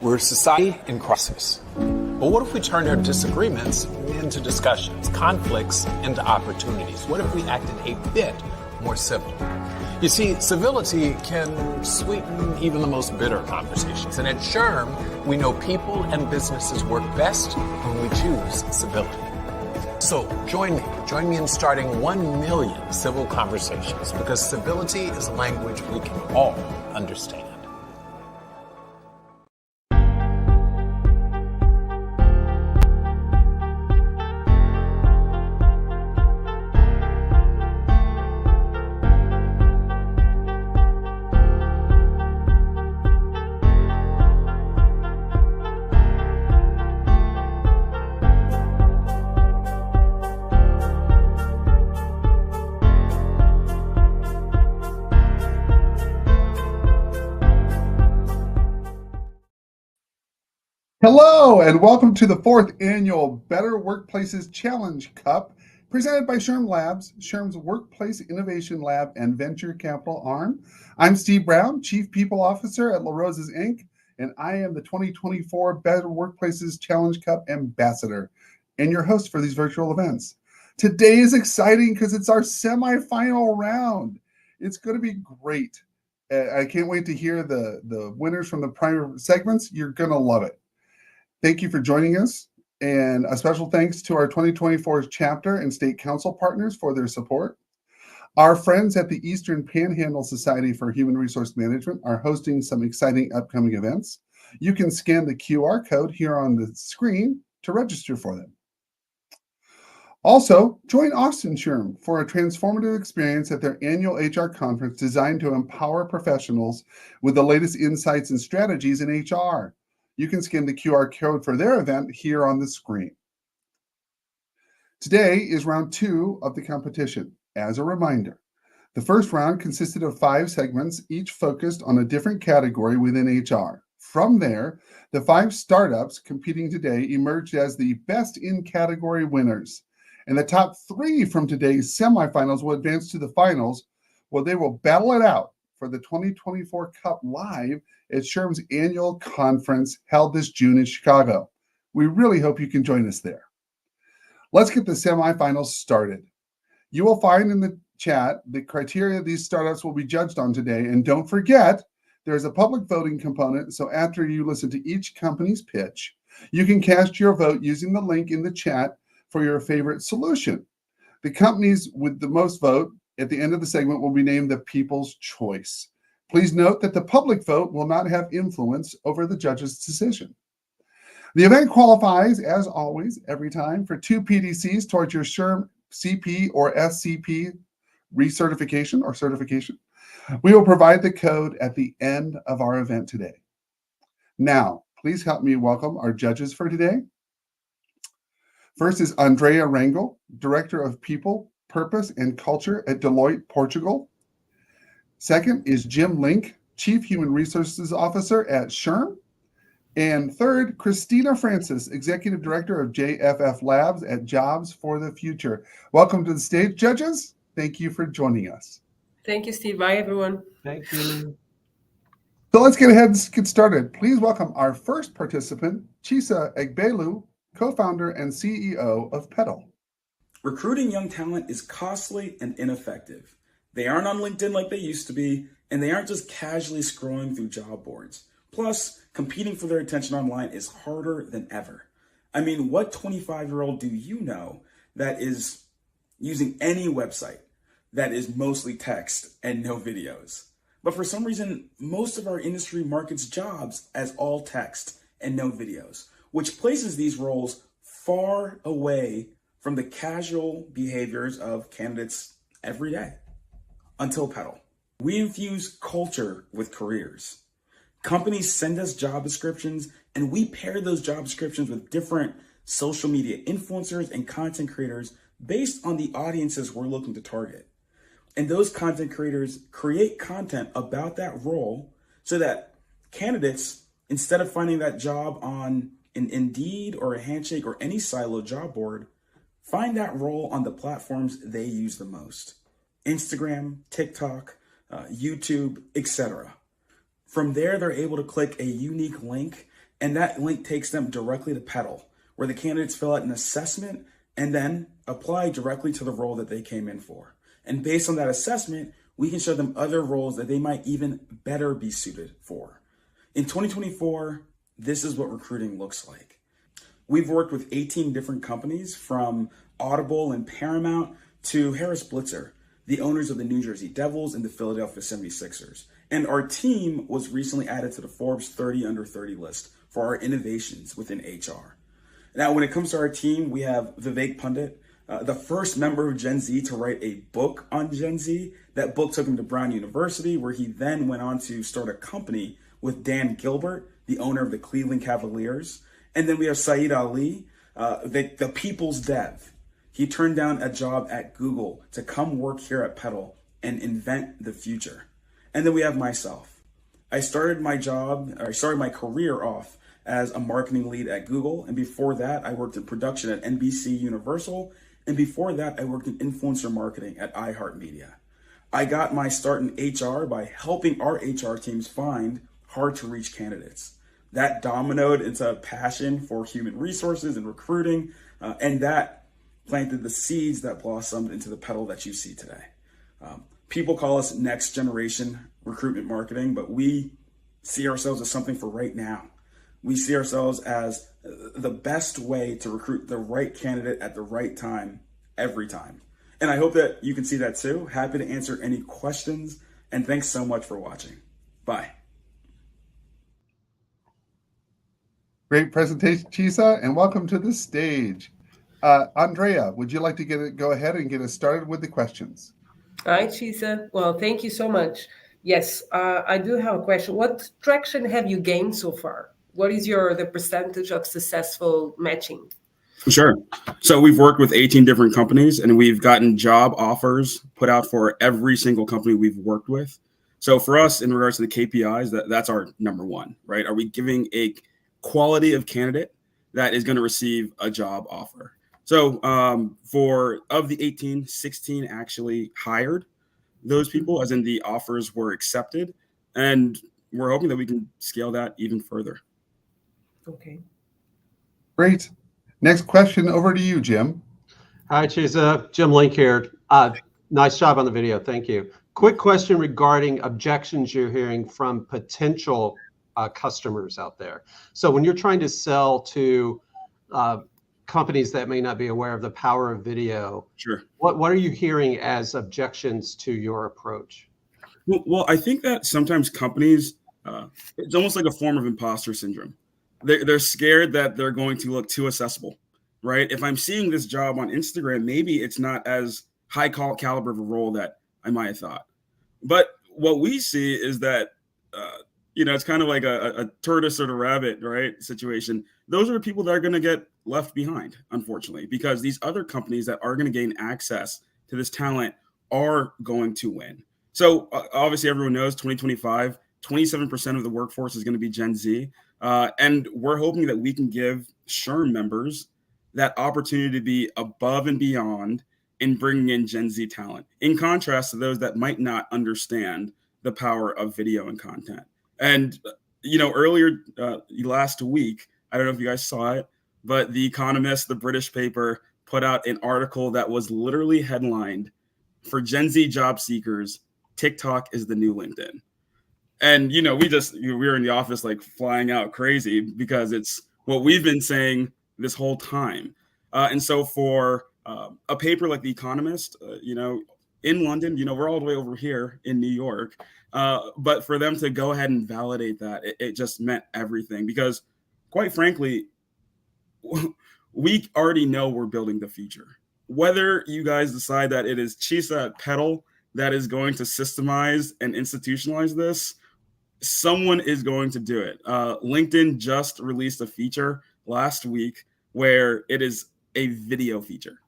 We're a society in crisis. But what if we turned our disagreements into discussions, conflicts into opportunities? What if we acted a bit more civil? You see, civility can sweeten even the most bitter conversations. And at SHRM, we know people and businesses work best when we choose civility. So join me in starting 1 million civil conversations, because civility is a language we can all understand. Hello, and welcome to the 4th Annual Better Workplaces Challenge Cup, presented by SHRMLabs, SHRM's Workplace Innovation Lab and Venture Capital arm. I'm Steve Brown, Chief People Officer at La Rosa's Inc., and I am the 2024 Better Workplaces Challenge Cup Ambassador and your host for these virtual events. Today is exciting because it's our semifinal round. It's going to be great. I can't wait to hear the winners from the prior segments. You're going to love it. Thank you for joining us, and a special thanks to our 2024 chapter and state council partners for their support. Our friends at the Eastern Panhandle Society for Human Resource Management are hosting some exciting upcoming events. You can scan the QR code here on the screen to register for them. Also, join Austin SHRM for a transformative experience at their annual HR conference designed to empower professionals with the latest insights and strategies in HR. You can scan the QR code for their event here on the screen. Today is round 2 of the competition. As a reminder, the first round consisted of 5 segments, each focused on a different category within HR. From there, the 5 startups competing today emerged as the best in category winners. And the top 3 from today's semifinals will advance to the finals, where they will battle it out for the 2024 Cup live at SHRM's annual conference held this June in Chicago. We really hope you can join us there. Let's get the semifinals started. You will find in the chat the criteria these startups will be judged on today. And don't forget, there's a public voting component. So after you listen to each company's pitch, you can cast your vote using the link in the chat for your favorite solution. The companies with the most vote at the end of the segment will be named the People's Choice. Please note that the public vote will not have influence over the judge's decision. The event qualifies, as always, every time for 2 PDCs towards your SHRM CP or SCP recertification or certification. We will provide the code at the end of our event today. Now, please help me welcome our judges for today. First is Andrea Rangel, Director of People, Purpose, and Culture at Deloitte, Portugal. Second is Jim Link, Chief Human Resources Officer at SHRM. And third, Christina Francis, Executive Director of SHRMLabs at Jobs for the Future. Welcome to the stage, judges. Thank you for joining us. Thank you, Steve. Bye, everyone. Thank you. So let's get ahead and get started. Please welcome our first participant, Chisa Egbelu, co-founder and CEO of Petal. Recruiting young talent is costly and ineffective. They aren't on LinkedIn like they used to be, and they aren't just casually scrolling through job boards. Plus, competing for their attention online is harder than ever. I mean, what 25-year-old do you know that is using any website that is mostly text and no videos? But for some reason, most of our industry markets jobs as all text and no videos, which places these roles far away from the casual behaviors of candidates every day. Until Petal. We infuse culture with careers. Companies send us job descriptions, and we pair those job descriptions with different social media influencers and content creators based on the audiences we're looking to target. And those content creators create content about that role so that candidates, instead of finding that job on an Indeed or a Handshake or any silo job board, find that role on the platforms they use the most. Instagram, TikTok, YouTube, etc. From there, they're able to click a unique link And that link takes them directly to Petal, where the candidates fill out an assessment and then apply directly to the role that they came in for. And based on that assessment, we can show them other roles that they might even better be suited for. In 2024, this is what recruiting looks like. We've worked with 18 different companies, from Audible and Paramount to Harris Blitzer, the owners of the New Jersey Devils and the Philadelphia 76ers. And our team was recently added to the Forbes 30 Under 30 list for our innovations within HR. Now, when it comes to our team, we have Vivek Pundit, the first member of Gen Z to write a book on Gen Z. That book took him to Brown University, where he then went on to start a company with Dan Gilbert, the owner of the Cleveland Cavaliers. And then we have Saeed Ali, the people's dev. He turned down a job at Google to come work here at Petal and invent the future. And then we have myself. I started my career off as a marketing lead at Google. And before that, I worked in production at NBC Universal. And before that, I worked in influencer marketing at iHeartMedia. I got my start in HR by helping our HR teams find hard to reach candidates. That dominoed into a passion for human resources and recruiting, and that planted the seeds that blossomed into the Petal that you see today. People call us next generation recruitment marketing, but we see ourselves as something for right now. We see ourselves as the best way to recruit the right candidate at the right time, every time. And I hope that you can see that too. Happy to answer any questions, and thanks so much for watching. Bye. Great presentation, Chisa, and welcome to the stage. Andrea, would you like to go ahead and get us started with the questions? Hi, Chisa. Well, thank you so much. Yes, I do have a question. What traction have you gained so far? What is the percentage of successful matching? Sure. So we've worked with 18 different companies, and we've gotten job offers put out for every single company we've worked with. So for us, in regards to the KPIs, that's our number one, right? Are we giving a quality of candidate that is going to receive a job offer? So of the 18, 16 actually hired those people, as in the offers were accepted. And we're hoping that we can scale that even further. Okay. Great. Next question, over to you, Jim. Hi, Chisa. Jim Link here. Nice job on the video. Thank you. Quick question regarding objections you're hearing from potential customers out there. So when you're trying to sell to companies that may not be aware of the power of video, sure, what are you hearing as objections to your approach? Well, I think that sometimes companies, it's almost like a form of imposter syndrome. They're scared that they're going to look too accessible, right? If I'm seeing this job on Instagram, maybe it's not as high caliber of a role that I might have thought. But what we see is that, it's kind of like a tortoise or the rabbit, right, situation. Those are people that are going to get left behind, unfortunately, because these other companies that are going to gain access to this talent are going to win. So obviously everyone knows 2025, 27% of the workforce is going to be Gen Z. And we're hoping that we can give SHRM members that opportunity to be above and beyond in bringing in Gen Z talent, in contrast to those that might not understand the power of video and content. And, earlier last week, I don't know if you guys saw it, but The Economist, the British paper, put out an article that was literally headlined, "For Gen Z job seekers, TikTok is the new LinkedIn." And, we were in the office like flying out crazy because it's what we've been saying this whole time. And so for a paper like The Economist, in London, we're all the way over here in New York. But for them to go ahead and validate that, it just meant everything, because quite frankly, we already know we're building the future. Whether you guys decide that it is Chisa at Petal that is going to systemize and institutionalize this, someone is going to do it. LinkedIn just released a feature last week where it is a video feature.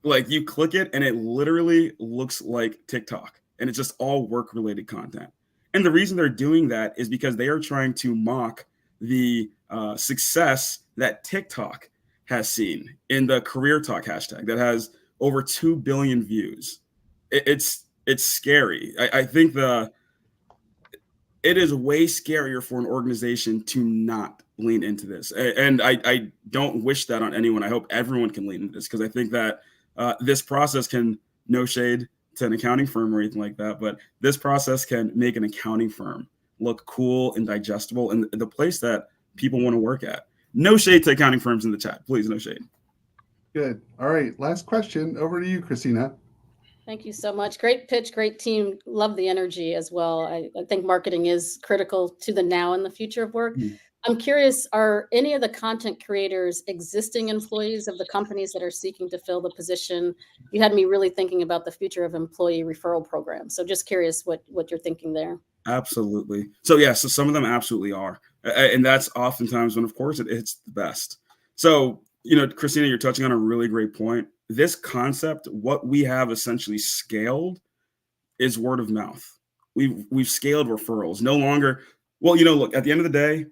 Like, you click it and it literally looks like TikTok, and it's just all work-related content. And the reason they're doing that is because they are trying to mock the success that TikTok has seen in the Career Talk hashtag that has over 2 billion views. It's scary. I think it is way scarier for an organization to not lean into this. And I don't wish that on anyone. I hope everyone can lean into this, because I think that this process can, no shade to an accounting firm or anything like that, but this process can make an accounting firm look cool and digestible and the place that people want to work at. No shade to accounting firms in the chat, please, no shade. Good. All right. Last question. Over to you, Christina. Thank you so much. Great pitch, great team. Love the energy as well. I think marketing is critical to the now and the future of work. I'm curious, are any of the content creators existing employees of the companies that are seeking to fill the position? You had me really thinking about the future of employee referral programs. So just curious what you're thinking there. Absolutely. So yeah, so some of them absolutely are. And that's oftentimes when, of course, it's the best. So, Christina, you're touching on a really great point. This concept, what we have essentially scaled is word of mouth. We've scaled referrals. No longer, well, look, at the end of the day,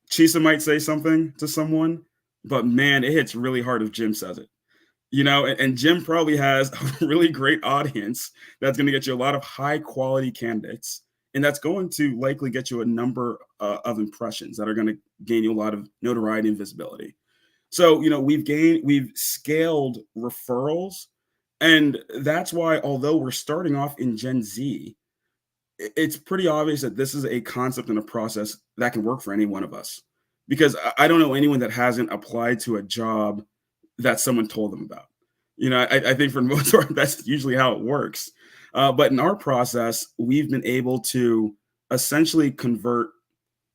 Chisa might say something to someone, but man, it hits really hard if Jim says it. And Jim probably has a really great audience that's going to get you a lot of high quality candidates. And that's going to likely get you a number of impressions that are going to gain you a lot of notoriety and visibility. So, we've scaled referrals. And that's why, although we're starting off in Gen Z, it's pretty obvious that this is a concept and a process that can work for any one of us. Because I don't know anyone that hasn't applied to a job that someone told them about. I think for the most part, that's usually how it works. But in our process, we've been able to essentially convert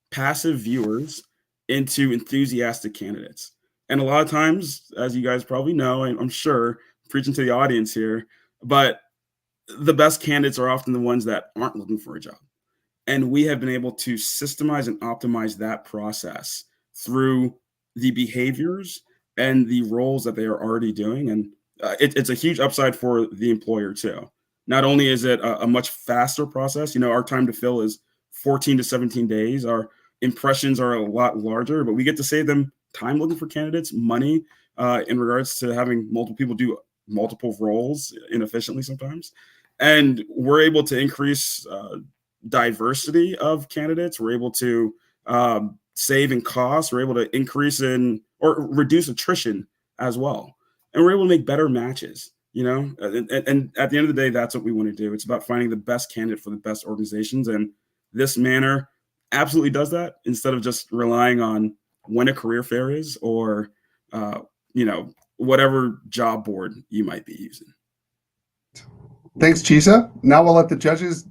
passive viewers into enthusiastic candidates. And a lot of times, as you guys probably know, I'm sure, preaching to the audience here, but the best candidates are often the ones that aren't looking for a job. And we have been able to systemize and optimize that process through the behaviors and the roles that they are already doing. And it's a huge upside for the employer too. Not only is it a much faster process, our time to fill is 14 to 17 days. Our impressions are a lot larger, but we get to save them time looking for candidates, money in regards to having multiple people do multiple roles inefficiently sometimes. And we're able to increase diversity of candidates. We're able to save in costs. We're able to increase in or reduce attrition as well. And we're able to make better matches, and at the end of the day, that's what we want to do. It's about finding the best candidate for the best organizations. And this manner absolutely does that, instead of just relying on when a career fair is or, whatever job board you might be using. Thanks, Chisa. Now we'll let the judges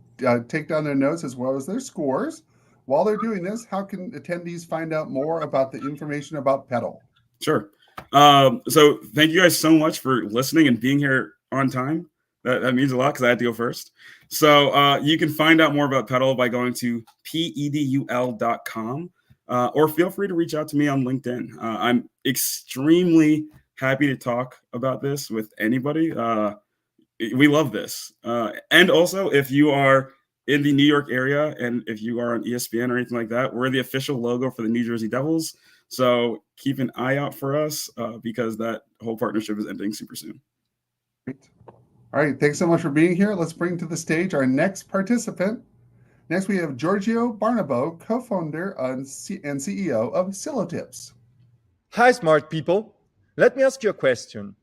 take down their notes as well as their scores. While they're doing this, how can attendees find out more about the information about Petal? Sure. So thank you guys so much for listening and being here on time. That means a lot because I had to go first. So you can find out more about Petal by going to pedul.com or feel free to reach out to me on LinkedIn. I'm extremely happy to talk about this with anybody. We love this. And also, if you are in the New York area and if you are on ESPN or anything like that, we're the official logo for the New Jersey Devils. So keep an eye out for us because that whole partnership is ending super soon. Great. All right. Thanks so much for being here. Let's bring to the stage our next participant. Next, we have Giorgio Barnabo, co-founder and CEO of Silotips. Hi, smart people. Let me ask you a question.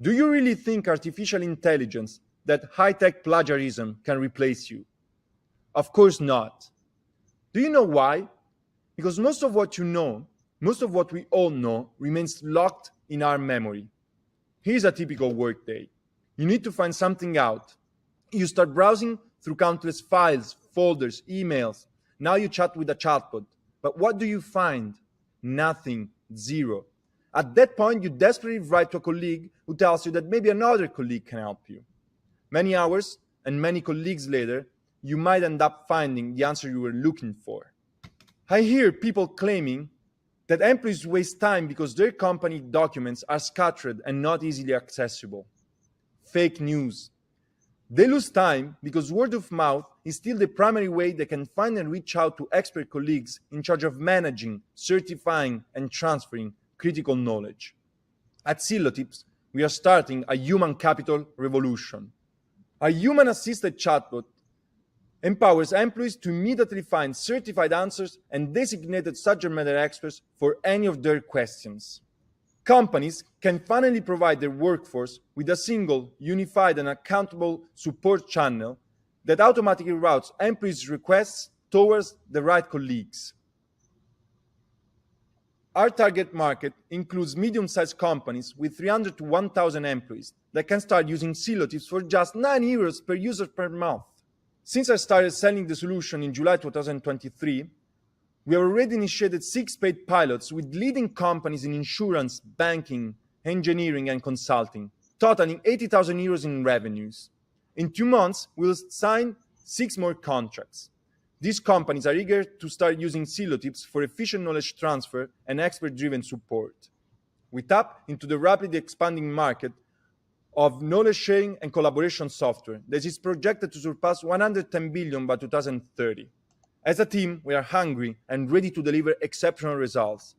Do you really think artificial intelligence, that high-tech plagiarism, can replace you? Of course not. Do you know why? Because most of what you know, most of what we all know, remains locked in our memory. Here's a typical workday. You need to find something out. You start browsing through countless files, folders, emails. Now you chat with a chatbot. But what do you find? Nothing. Zero. At that point, you desperately write to a colleague who tells you that maybe another colleague can help you. Many hours and many colleagues later, you might end up finding the answer you were looking for. I hear people claiming that employees waste time because their company documents are scattered and not easily accessible. Fake news. They lose time because word of mouth is still the primary way they can find and reach out to expert colleagues in charge of managing, certifying, and transferring critical knowledge. At Silotips, we are starting a human capital revolution. A human-assisted chatbot empowers employees to immediately find certified answers and designated subject matter experts for any of their questions. Companies can finally provide their workforce with a single, unified, and accountable support channel that automatically routes employees' requests towards the right colleagues. Our target market includes medium-sized companies with 300 to 1,000 employees that can start using Silotips for just €9 per user per month. Since I started selling the solution in July 2023, we have already initiated 6 paid pilots with leading companies in insurance, banking, engineering, and consulting, totaling €80,000 in revenues. In 2 months, we'll sign 6 more contracts. These companies are eager to start using Silotips for efficient knowledge transfer and expert-driven support. We tap into the rapidly expanding market of knowledge sharing and collaboration software that is projected to surpass $110 billion by 2030. As a team, we are hungry and ready to deliver exceptional results.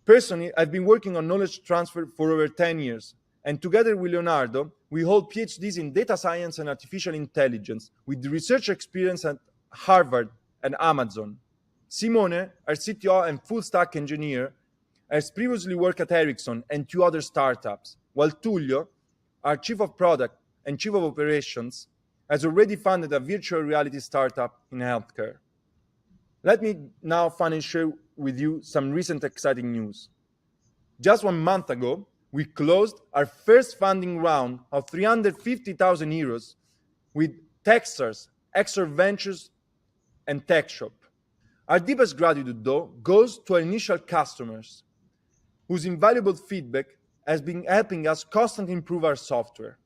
Personally, I've been working on knowledge transfer for over 10 years, and together with Leonardo, we hold PhDs in data science and artificial intelligence with research experience at Harvard and Amazon. Simone, our CTO and full-stack engineer, has previously worked at Ericsson and 2 other startups, while Tullio, our Chief of Product and Chief of Operations, has already founded a virtual reality startup in healthcare. Let me now finally share with you some recent exciting news. Just 1 month ago, we closed our first funding round of €350,000 with Techstars, Exor Ventures, and TechShop. Our deepest gratitude, though, goes to our initial customers, whose invaluable feedback has been helping us constantly improve our software.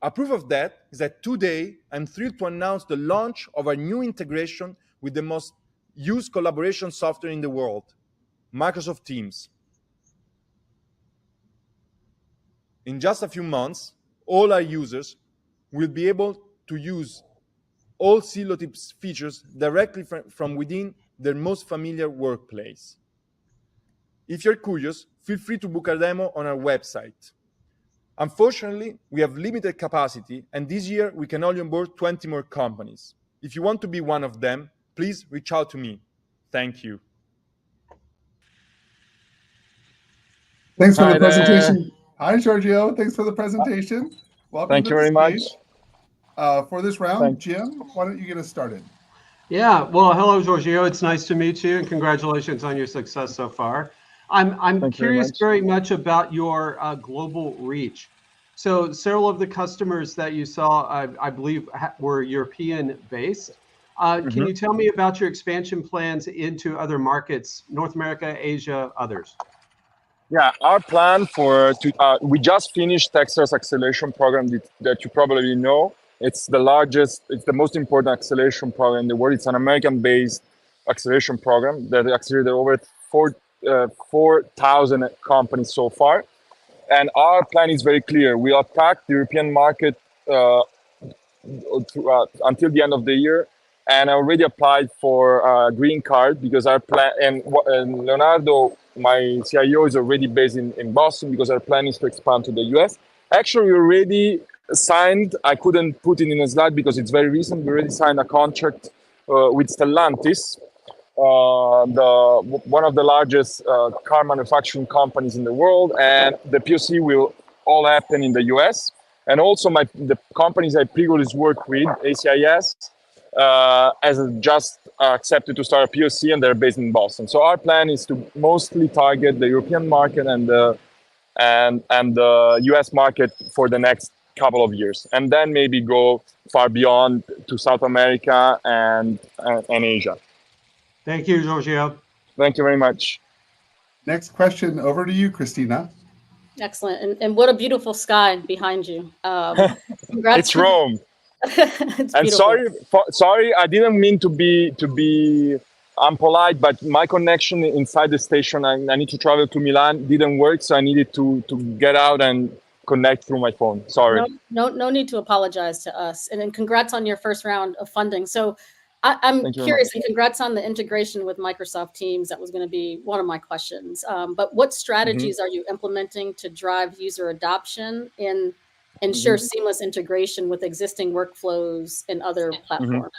A proof of that is that today, I'm thrilled to announce the launch of our new integration with the most used collaboration software in the world, Microsoft Teams. In just a few months, all our users will be able to use all Silotips features directly from within their most familiar workplace. If you're curious, feel free to book a demo on our website. Unfortunately, we have limited capacity, and this year we can only onboard 20 more companies. If you want to be one of them, please reach out to me. Thank you. Thanks for the presentation. Hi, Giorgio. Thanks for the presentation. Welcome Thank to you the very stage. much. For this round, Jim, why don't you get us started? Yeah, well, hello, Giorgio. It's nice to meet you, and congratulations on your success so far. I'm curious very much about your global reach. So several of the customers that you saw, I believe, were European-based. Can you tell me about your expansion plans into other markets, North America, Asia, others? Yeah, our plan we just finished Techstars acceleration program that you probably know. It's the largest, it's the most important acceleration program in the world. It's an American-based acceleration program that accelerated over 4,000 companies so far. And our plan is very clear. We attack the European market until the end of the year. And I already applied for a green card because our plan, and Leonardo, my CIO, is already based in Boston because our plan is to expand to the US. Actually, we already signed, I couldn't put it in a slide because it's very recent, we already signed a contract with Stellantis, one of the largest car manufacturing companies in the world, and the POC will all happen in the US. And also the companies I previously worked with, ACIS, has just accepted to start a POC, and they're based in Boston. So our plan is to mostly target the European market and the US market for the next couple of years, and then maybe go far beyond to South America and Asia. Thank you, Giorgio. Thank you very much. Next question over to you, Christina. Excellent. And what a beautiful sky behind you. Congrats. It's Rome. It's and beautiful. sorry, I didn't mean to be unpolite, but my connection inside the station, I need to travel to Milan, didn't work, so I needed to get out and connect through my phone. Sorry. No need to apologize to us. And then congrats on your first round of funding. So I'm curious, and congrats on the integration with Microsoft Teams. That was going to be one of my questions. But what strategies are you implementing to drive user adoption and ensure seamless integration with existing workflows and other platforms?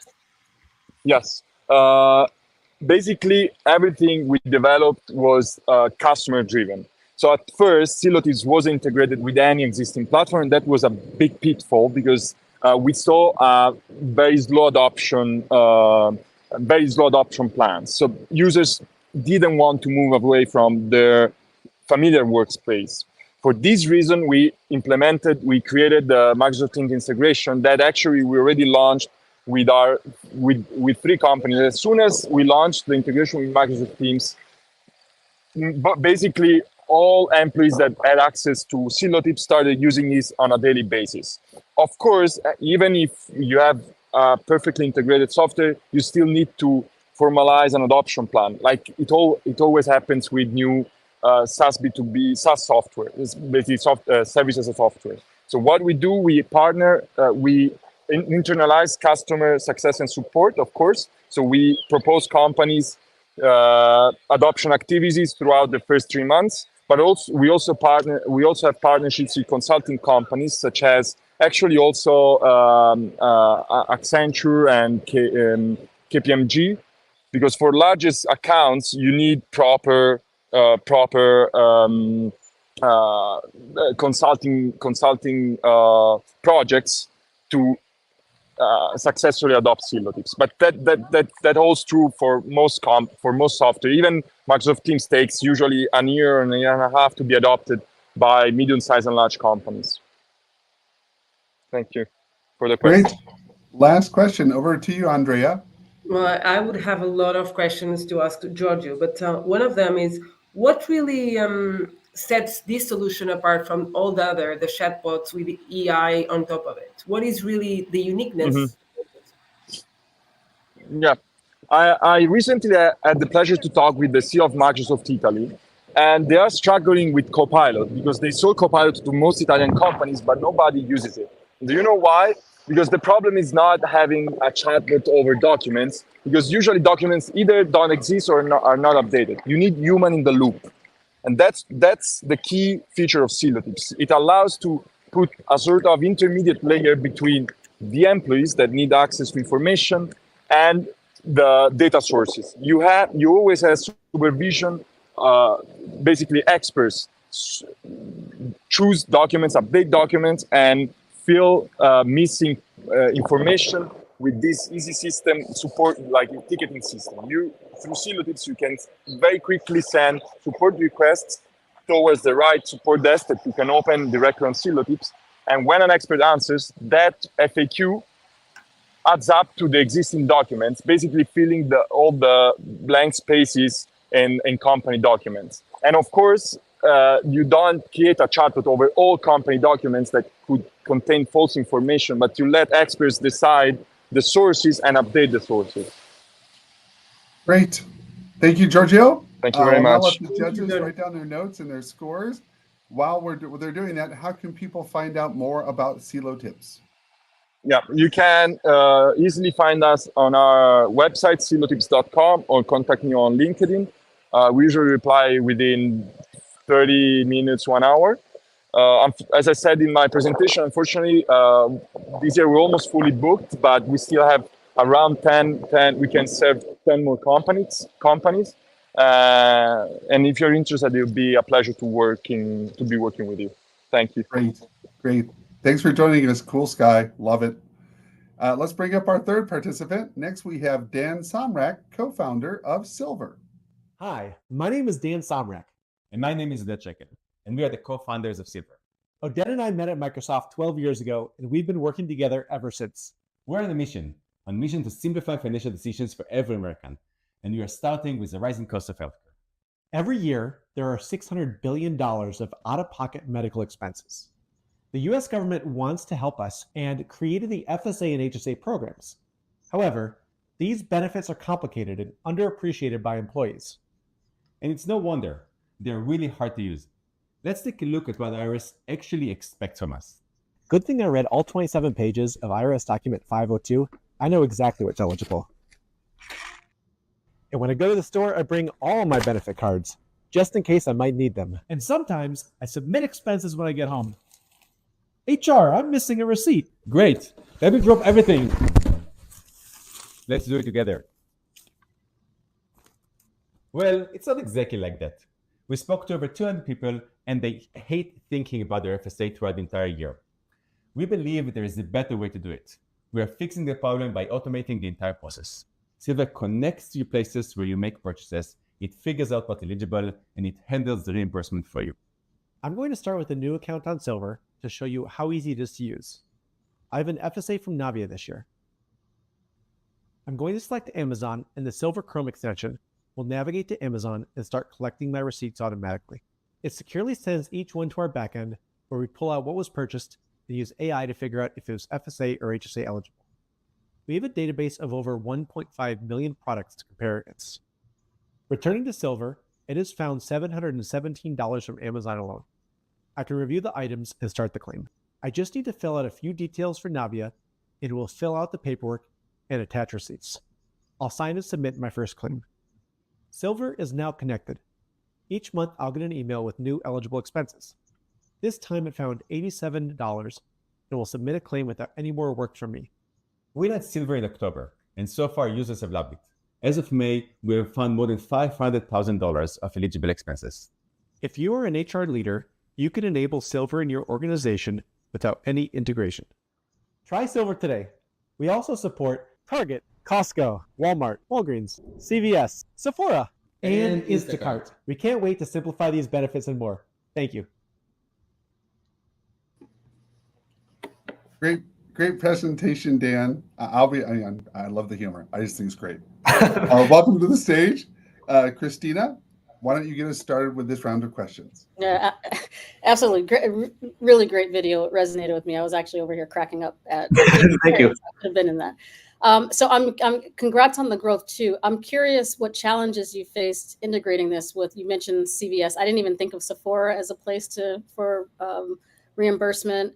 Yes. Basically, everything we developed was customer driven. So at first, Silotips was integrated with any existing platform. That was a big pitfall because we saw very slow adoption plans. So users didn't want to move away from their familiar workspace. For this reason, we created the Microsoft Teams integration that actually we already launched with 3 companies. As soon as we launched the integration with Microsoft Teams, basically all employees that had access to Silotips started using this on a daily basis. Of course, even if you have perfectly integrated software, you still need to formalize an adoption plan. Like it always happens with new SaaS B2B, SaaS software. It's basically service as a software. So what we do, we partner, we internalize customer success and support, of course. So we propose companies adoption activities throughout the first 3 months, but also we also have partnerships with consulting companies such as Accenture and KPMG, because for largest accounts you need proper consulting projects to successfully adopt Silotips. But that holds true for most software. Even Microsoft Teams takes usually a year and a half to be adopted by medium-sized and large companies. Thank you for the question. Great. Last question over to you, Andrea. Well, I would have a lot of questions to ask Giorgio, but one of them is, what really sets this solution apart from all the chatbots with the AI on top of it? What is really the uniqueness? Mm-hmm. Yeah, I recently had the pleasure to talk with the CEO of Microsoft Italy, and they are struggling with Copilot because they sold Copilot to most Italian companies, but nobody uses it. Do you know why? Because the problem is not having a chatbot over documents, because usually documents either don't exist or are not updated. You need human in the loop. And that's the key feature of Silotips. It allows to put a sort of intermediate layer between the employees that need access to information and the data sources. You always have supervision, basically experts choose documents, update documents, and fill missing information with this easy system support, like a ticketing system. Through Silotips, you can very quickly send support requests towards the right support desk that you can open directly on Silotips. And when an expert answers, that FAQ adds up to the existing documents, basically filling all the blank spaces in company documents. And of course, you don't create a chatbot over all company documents that could contain false information, but you let experts decide the sources and update the sources. Great. Thank you, Giorgio. Thank you very much. I'll let the judges write down their notes and their scores. While they're doing that, how can people find out more about Silotips? Yeah, you can easily find us on our website, silotips.com, or contact me on LinkedIn. We usually reply within 30 minutes, 1 hour. As I said in my presentation, unfortunately, this year we're almost fully booked, but we still have around 10, we can serve 10 more companies. And if you're interested, it would be a pleasure to be working with you. Thank you. Great. Thanks for joining us, Cool Sky. Love it. Let's bring up our third participant. Next, we have Dan Somrak, co-founder of Silver. Hi, my name is Dan Somrak. And my name is Odette, and we are the co-founders of Silver. Odette and I met at Microsoft 12 years ago, and we've been working together ever since. We're on a mission to simplify financial decisions for every American, and we are starting with the rising cost of healthcare. Every year, there are $600 billion of out-of-pocket medical expenses. The US government wants to help us and created the FSA and HSA programs. However, these benefits are complicated and underappreciated by employees. And it's no wonder. They're really hard to use. Let's take a look at what IRS actually expects from us. Good thing I read all 27 pages of IRS document 502. I know exactly what's eligible. And when I go to the store, I bring all my benefit cards, just in case I might need them. And sometimes I submit expenses when I get home. HR, I'm missing a receipt. Great. Let me drop everything. Let's do it together. Well, it's not exactly like that. We spoke to over 200 people, and they hate thinking about their FSA throughout the entire year. We believe there is a better way to do it. We are fixing the problem by automating the entire process. Silver connects to your places where you make purchases, it figures out what's eligible, and it handles the reimbursement for you. I'm going to start with a new account on Silver to show you how easy it is to use. I have an FSA from Navia this year. I'm going to select Amazon, and the Silver Chrome extension will navigate to Amazon and start collecting my receipts automatically. It securely sends each one to our backend, where we pull out what was purchased and use AI to figure out if it was FSA or HSA eligible. We have a database of over 1.5 million products to compare against. Returning to Silver, it has found $717 from Amazon alone. I can review the items and start the claim. I just need to fill out a few details for Navia, and it will fill out the paperwork and attach receipts. I'll sign and submit my first claim. Silver is now connected. Each month, I'll get an email with new eligible expenses. This time it found $87 and will submit a claim without any more work from me. We launched Silver in October, and so far users have loved it. As of May, we have found more than $500,000 of eligible expenses. If you are an HR leader, you can enable Silver in your organization without any integration. Try Silver today. We also support Target, Costco, Walmart, Walgreens, CVS, Sephora, and Instacart. We can't wait to simplify these benefits and more. Thank you. Great presentation, Dan. I love the humor. I just think it's great. Welcome to the stage. Christina, why don't you get us started with this round of questions? Yeah, absolutely. Great, really great video. It resonated with me. I was actually over here cracking up at. Thank you. I could have been in that. So I'm congrats on the growth too. I'm curious what challenges you faced integrating this with. You mentioned CVS. I didn't even think of Sephora as a place for reimbursement.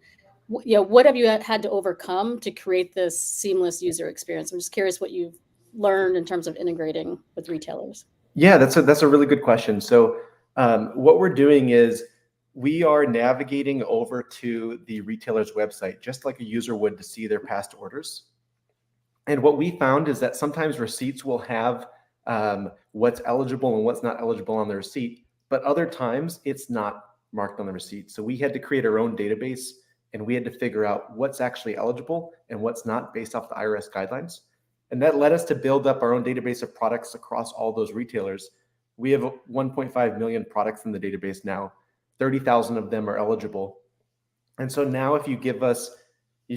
What have you had to overcome to create this seamless user experience? I'm just curious what you've learned in terms of integrating with retailers. Yeah, that's a really good question. So what we're doing is we are navigating over to the retailer's website, just like a user would to see their past orders. And what we found is that sometimes receipts will have what's eligible and what's not eligible on the receipt, but other times it's not marked on the receipt. So we had to create our own database, and we had to figure out what's actually eligible and what's not based off the IRS guidelines. And that led us to build up our own database of products across all those retailers. We have 1.5 million products in the database now. 30,000 of them are eligible. And so now if you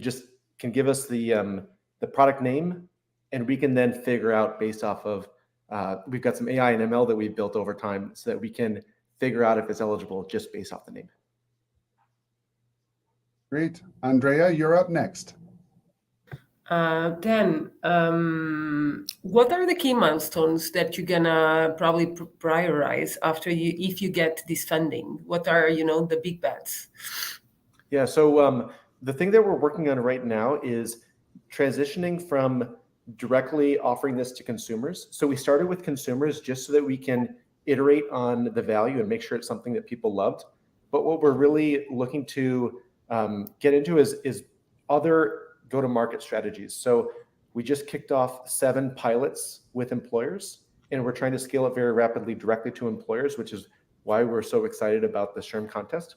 just can give us the product name, and we can then figure out based off of, we've got some AI and ML that we've built over time so that we can figure out if it's eligible just based off the name. Great. Andrea, you're up next. Dan, what are the key milestones that you're gonna probably prioritize if you get this funding? What are the big bets? Yeah, so the thing that we're working on right now is transitioning from directly offering this to consumers. So we started with consumers just so that we can iterate on the value and make sure it's something that people loved. But what we're really looking to get into is other go-to-market strategies. So we just kicked off 7 pilots with employers, and we're trying to scale it very rapidly directly to employers, which is why we're so excited about the SHRM contest.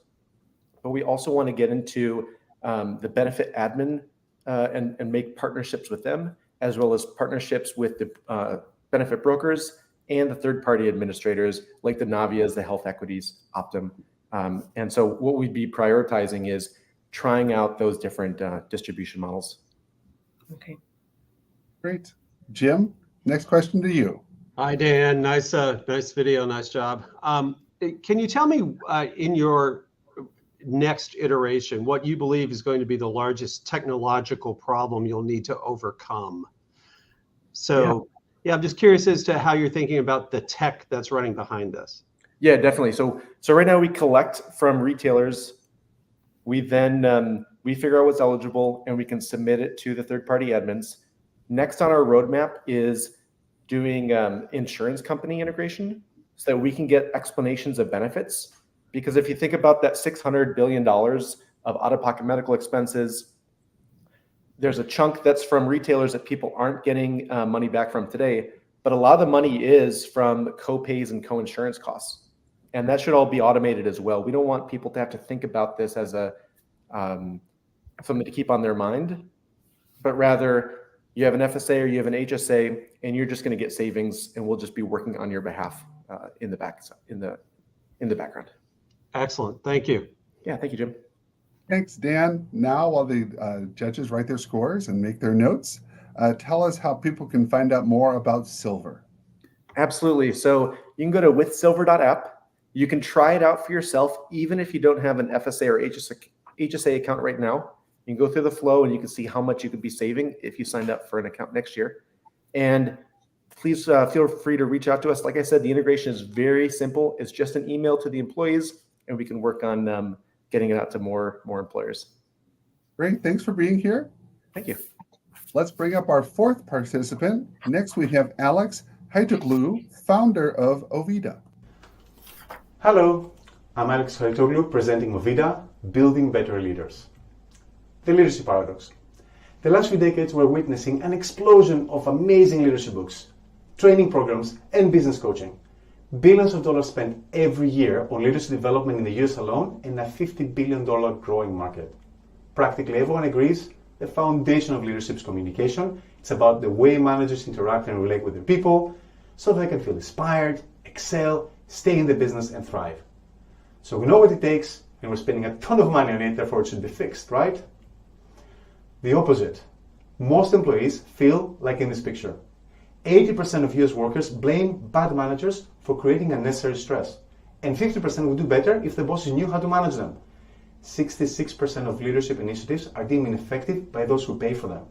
But we also want to get into the benefit admin and make partnerships with them, as well as partnerships with the benefit brokers and the third-party administrators like the Navias, the Health Equities, Optum. And so what we'd be prioritizing is trying out those different distribution models. Okay. Great. Jim, next question to you. Hi, Dan. Nice video. Nice job. Can you tell me in your next iteration what you believe is going to be the largest technological problem you'll need to overcome? So, yeah, I'm just curious as to how you're thinking about the tech that's running behind this. Yeah, definitely. So right now we collect from retailers. We then we figure out what's eligible, and we can submit it to the third-party admins. Next on our roadmap is doing insurance company integration so that we can get explanations of benefits. Because if you think about that $600 billion of out-of-pocket medical expenses, There's a chunk that's from retailers that people aren't getting money back from today, but a lot of the money is from co-pays and co-insurance costs. And that should all be automated as well. We don't want people to have to think about this as a something to keep on their mind, but rather you have an FSA or you have an HSA, and you're just going to get savings, and we'll just be working on your behalf in the background. Excellent. Thank you. Yeah, thank you, Jim. Thanks, Dan. Now, while the judges write their scores and make their notes, tell us how people can find out more about Silver. Absolutely. So you can go to withsilver.app. You can try it out for yourself, even if you don't have an FSA or HSA account right now. You can go through the flow and you can see how much you could be saving if you signed up for an account next year. And please feel free to reach out to us. Like I said, the integration is very simple. It's just an email to the employees, and we can work on getting it out to more employers. Great. Thanks for being here. Thank you. Let's bring up our fourth participant. Next, we have Alex Haitoglu, founder of Ovida. Hello, I'm Alex Haitoglu, presenting Ovida, Building Better Leaders. The leadership paradox. The last few decades, we're witnessing an explosion of amazing leadership books, training programs, and business coaching. Billions of dollars spent every year on leadership development in the US alone, and a $50 billion growing market. Practically everyone agrees the foundation of leadership is communication. It's about the way managers interact and relate with their people so they can feel inspired, excel, stay in the business, and thrive. So we know what it takes, and we're spending a ton of money on it, therefore it should be fixed, right? The opposite. Most employees feel like in this picture. 80% of US workers blame bad managers for creating unnecessary stress, and 50% would do better if the bosses knew how to manage them. 66% of leadership initiatives are deemed ineffective by those who pay for them,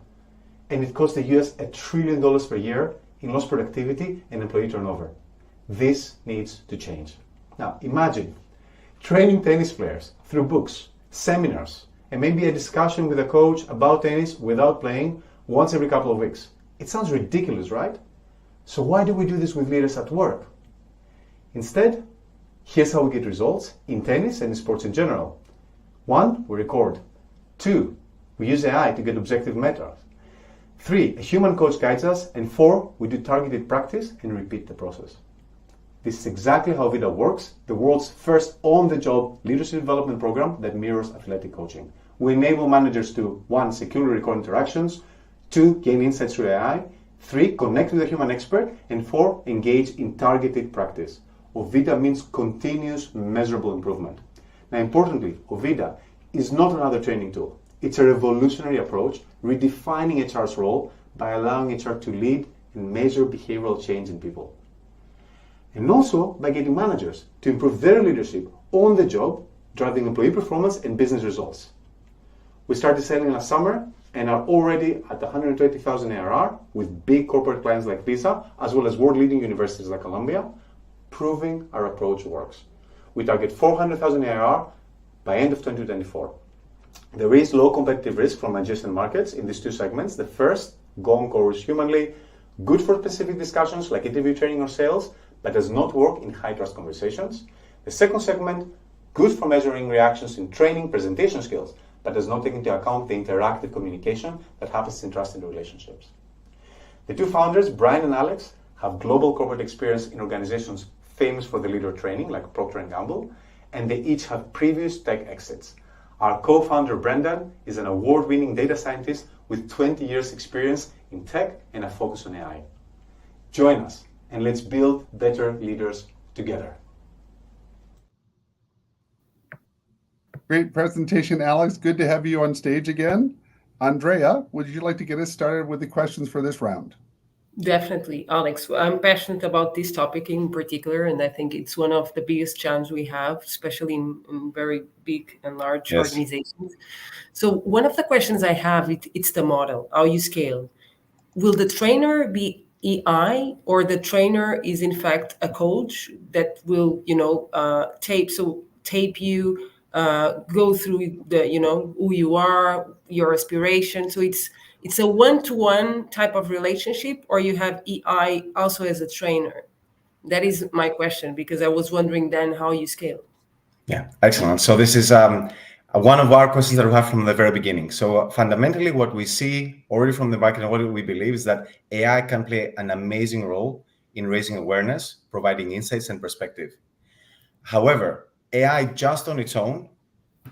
and it costs the US $1 trillion per year in lost productivity and employee turnover. This needs to change. Now, imagine training tennis players through books, seminars, and maybe a discussion with a coach about tennis without playing once every couple of weeks. It sounds ridiculous, right? So why do we do this with leaders at work? Instead, here's how we get results in tennis and in sports in general. 1, we record. 2, we use AI to get objective metrics. 3, a human coach guides us. And 4, we do targeted practice and repeat the process. This is exactly how Ovida works, the world's first on-the-job leadership development program that mirrors athletic coaching. We enable managers to 1, securely record interactions, 2, gain insights through AI, 3, connect with a human expert, and 4, engage in targeted practice. Ovida means continuous measurable improvement. Now, importantly, Ovida is not another training tool. It's a revolutionary approach, redefining HR's role by allowing HR to lead and measure behavioral change in people. And also by getting managers to improve their leadership on the job, driving employee performance and business results. We started selling last summer and are already at 120,000 ARR with big corporate clients like Visa, as well as world-leading universities like Columbia, proving our approach works. We target 400,000 ARR by end of 2024. There is low competitive risk from adjacent markets in these two segments. The first, going chorus humanly, good for specific discussions like interview training or sales, but does not work in high-trust conversations. The second segment, good for measuring reactions in training presentation skills, but does not take into account the interactive communication that happens in trusted relationships. The two founders, Brian and Alex, have global corporate experience in organizations famous for the leader training, like Procter & Gamble, and they each have previous tech exits. Our co-founder, Brendan, is an award-winning data scientist with 20 years experience in tech and a focus on AI. Join us, and let's build better leaders together. Great presentation, Alex. Good to have you on stage again. Andrea, would you like to get us started with the questions for this round? Definitely, Alex. I'm passionate about this topic in particular, and I think it's one of the biggest challenges we have, especially in very big and large organizations. So one of the questions I have, it's the model, how you scale. Will the trainer be AI, or the trainer is in fact a coach that will, tape you, go through the, who you are, your aspiration. So it's a one-to-one type of relationship, or you have AI also as a trainer? That is my question, because I was wondering then how you scale. Yeah, excellent. So this is one of our questions that we have from the very beginning. So fundamentally, what we see already from the market and what we believe is that AI can play an amazing role in raising awareness, providing insights and perspective. However, AI just on its own,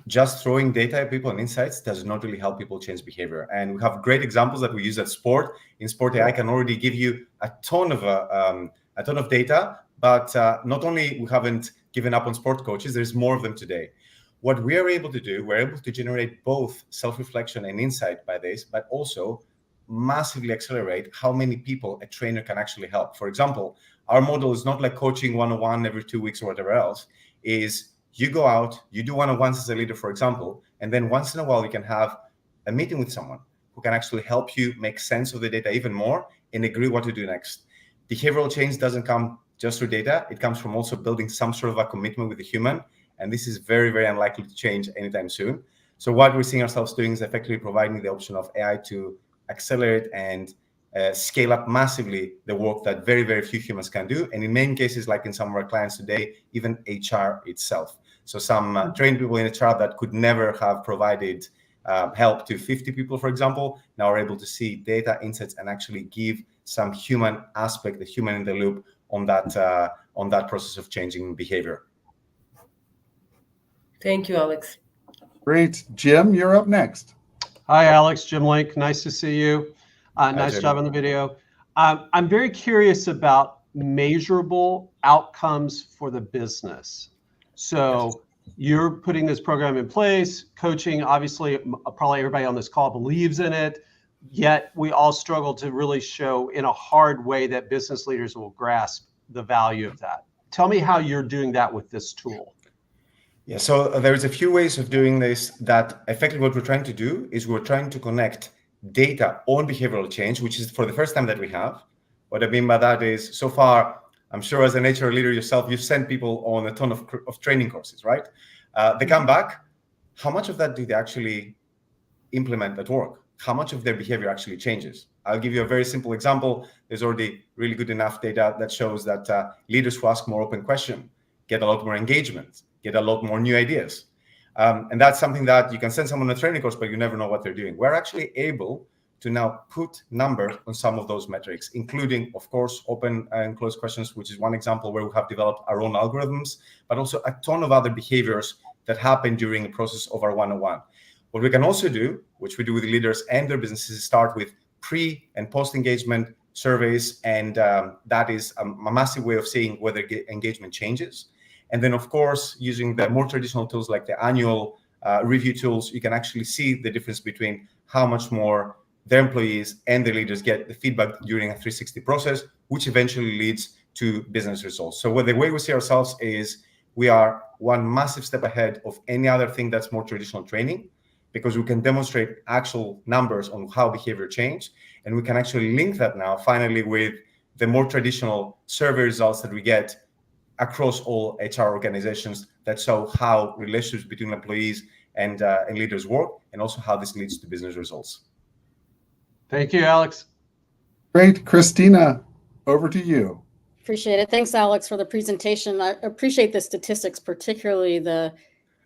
just throwing data at people and insights does not really help people change behavior. And we have great examples that we use at sport. In sport, AI can already give you a ton of data, but not only we haven't given up on sport coaches, there's more of them today. What we are able to do, we're able to generate both self-reflection and insight by this, but also massively accelerate how many people a trainer can actually help. For example, our model is not like coaching one-on-one every 2 weeks or whatever else. Is you go out, you do one-on-ones as a leader, for example, and then once in a while you can have a meeting with someone who can actually help you make sense of the data even more and agree what to do next. Behavioral change doesn't come just through data. It comes from also building some sort of a commitment with the human. And this is very, very unlikely to change anytime soon. So what we're seeing ourselves doing is effectively providing the option of AI to accelerate and scale up massively the work that very, very few humans can do. And in many cases, like in some of our clients today, even HR itself. So some trained people in HR that could never have provided help to 50 people, for example, now are able to see data insights and actually give some human aspect, the human in the loop on that process of changing behavior. Thank you, Alex. Great. Jim, you're up next. Hi, Alex. Jim Link. Nice to see you. Nice Jim. job on the video. I'm very curious about measurable outcomes for the business. So you're putting this program in place, coaching, obviously, probably everybody on this call believes in it, yet we all struggle to really show in a hard way that business leaders will grasp the value of that. Tell me how you're doing that with this tool. Yeah, so there's a few ways of doing this that effectively what we're trying to do is we're trying to connect data on behavioral change, which is for the first time that we have. What I mean by that is so far, I'm sure as an HR leader yourself, you've sent people on a ton of training courses, right? They come back. How much of that do they actually implement at work? How much of their behavior actually changes? I'll give you a very simple example. There's already really good enough data that shows that leaders who ask more open questions get a lot more engagement, get a lot more new ideas. And that's something that you can send someone on a training course, but you never know what they're doing. We're actually able to now put numbers on some of those metrics, including, of course, open and closed questions, which is one example where we have developed our own algorithms, but also a ton of other behaviors that happen during the process of our one-on-one. What we can also do, which we do with leaders and their businesses, is start with pre and post-engagement surveys, and that is a massive way of seeing whether engagement changes. And then, of course, using the more traditional tools like the annual review tools, you can actually see the difference between how much more their employees and their leaders get the feedback during a 360 process, which eventually leads to business results. So the way we see ourselves is we are one massive step ahead of any other thing that's more traditional training, because we can demonstrate actual numbers on how behavior changed, and we can actually link that now finally with the more traditional survey results that we get across all HR organizations that show how relationships between employees and leaders work, and also how this leads to business results. Thank you, Alex. Great. Christina, over to you. Appreciate it. Thanks, Alex, for the presentation. I appreciate the statistics, particularly the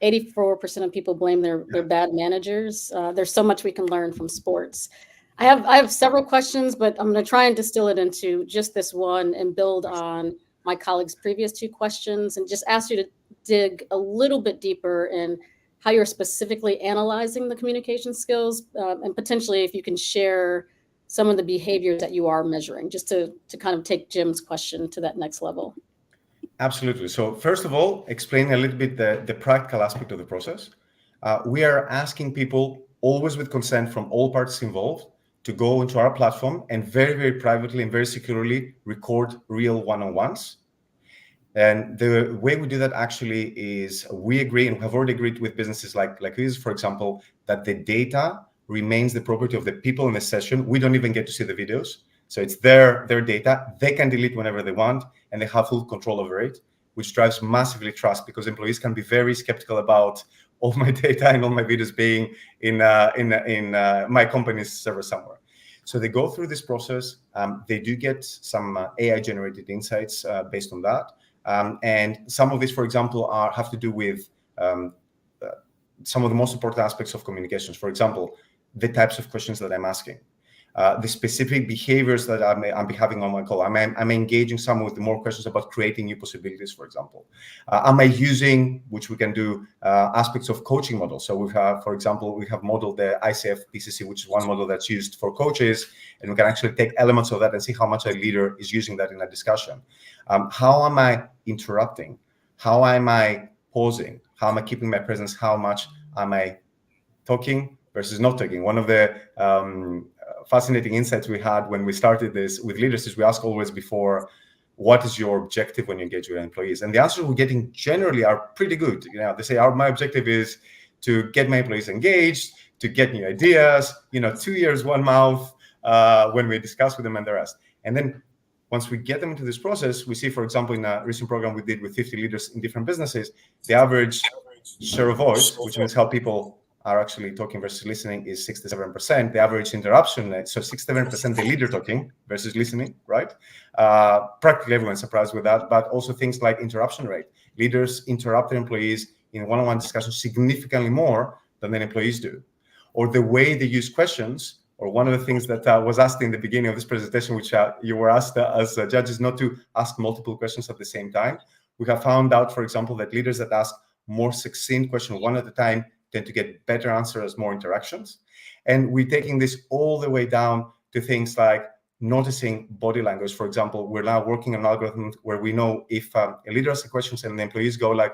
84% of people blame their bad managers. There's so much we can learn from sports. I have several questions, but I'm going to try and distill it into just this one and build on my colleagues' previous two questions, and just ask you to dig a little bit deeper in how you're specifically analyzing the communication skills, and potentially if you can share some of the behaviors that you are measuring, just to kind of take Jim's question to that next level. Absolutely. So first of all, explain a little bit the practical aspect of the process. We are asking people, always with consent from all parties involved, to go into our platform and very, very privately and very securely record real one-on-ones. And the way we do that actually is we agree, and have already agreed with businesses like this, for example, that the data remains the property of the people in the session. We don't even get to see the videos. So it's their data. They can delete whenever they want, and they have full control over it, which drives massively trust, because employees can be very skeptical about all my data and all my videos being in my company's server somewhere. So they go through this process. They do get some AI-generated insights based on that. And some of these, for example, have to do with some of the most important aspects of communications. For example, the types of questions that I'm asking, the specific behaviors that I'm having on my call. I'm engaging someone with more questions about creating new possibilities, for example. Am I using, which we can do, aspects of coaching models? So we have, for example, we have modeled the ICF PCC, which is one model that's used for coaches, and we can actually take elements of that and see how much a leader is using that in a discussion. How am I interrupting? How am I pausing? How am I keeping my presence? How much am I talking versus not talking? One of the fascinating insights we had when we started this with leaders is we ask always before, what is your objective when you engage with employees? And the answers we're getting generally are pretty good. They say, my objective is to get my employees engaged, to get new ideas, 2 ears, one mouth, when we discuss with them and the rest. And then once we get them into this process, we see, for example, in a recent program we did with 50 leaders in different businesses, the average share of voice, which means how people are actually talking versus listening, is 67%. The average interruption rate, so 67% the leader talking versus listening, right? Practically everyone's surprised with that, but also things like interruption rate. Leaders interrupt their employees in one-on-one discussions significantly more than their employees do. Or the way they use questions, or one of the things that was asked in the beginning of this presentation, which you were asked as judges not to ask multiple questions at the same time. We have found out, for example, that leaders that ask more succinct questions one at a time tend to get better answers, more interactions. And we're taking this all the way down to things like noticing body language. For example, we're now working on algorithms where we know if a leader asks questions and the employees go like,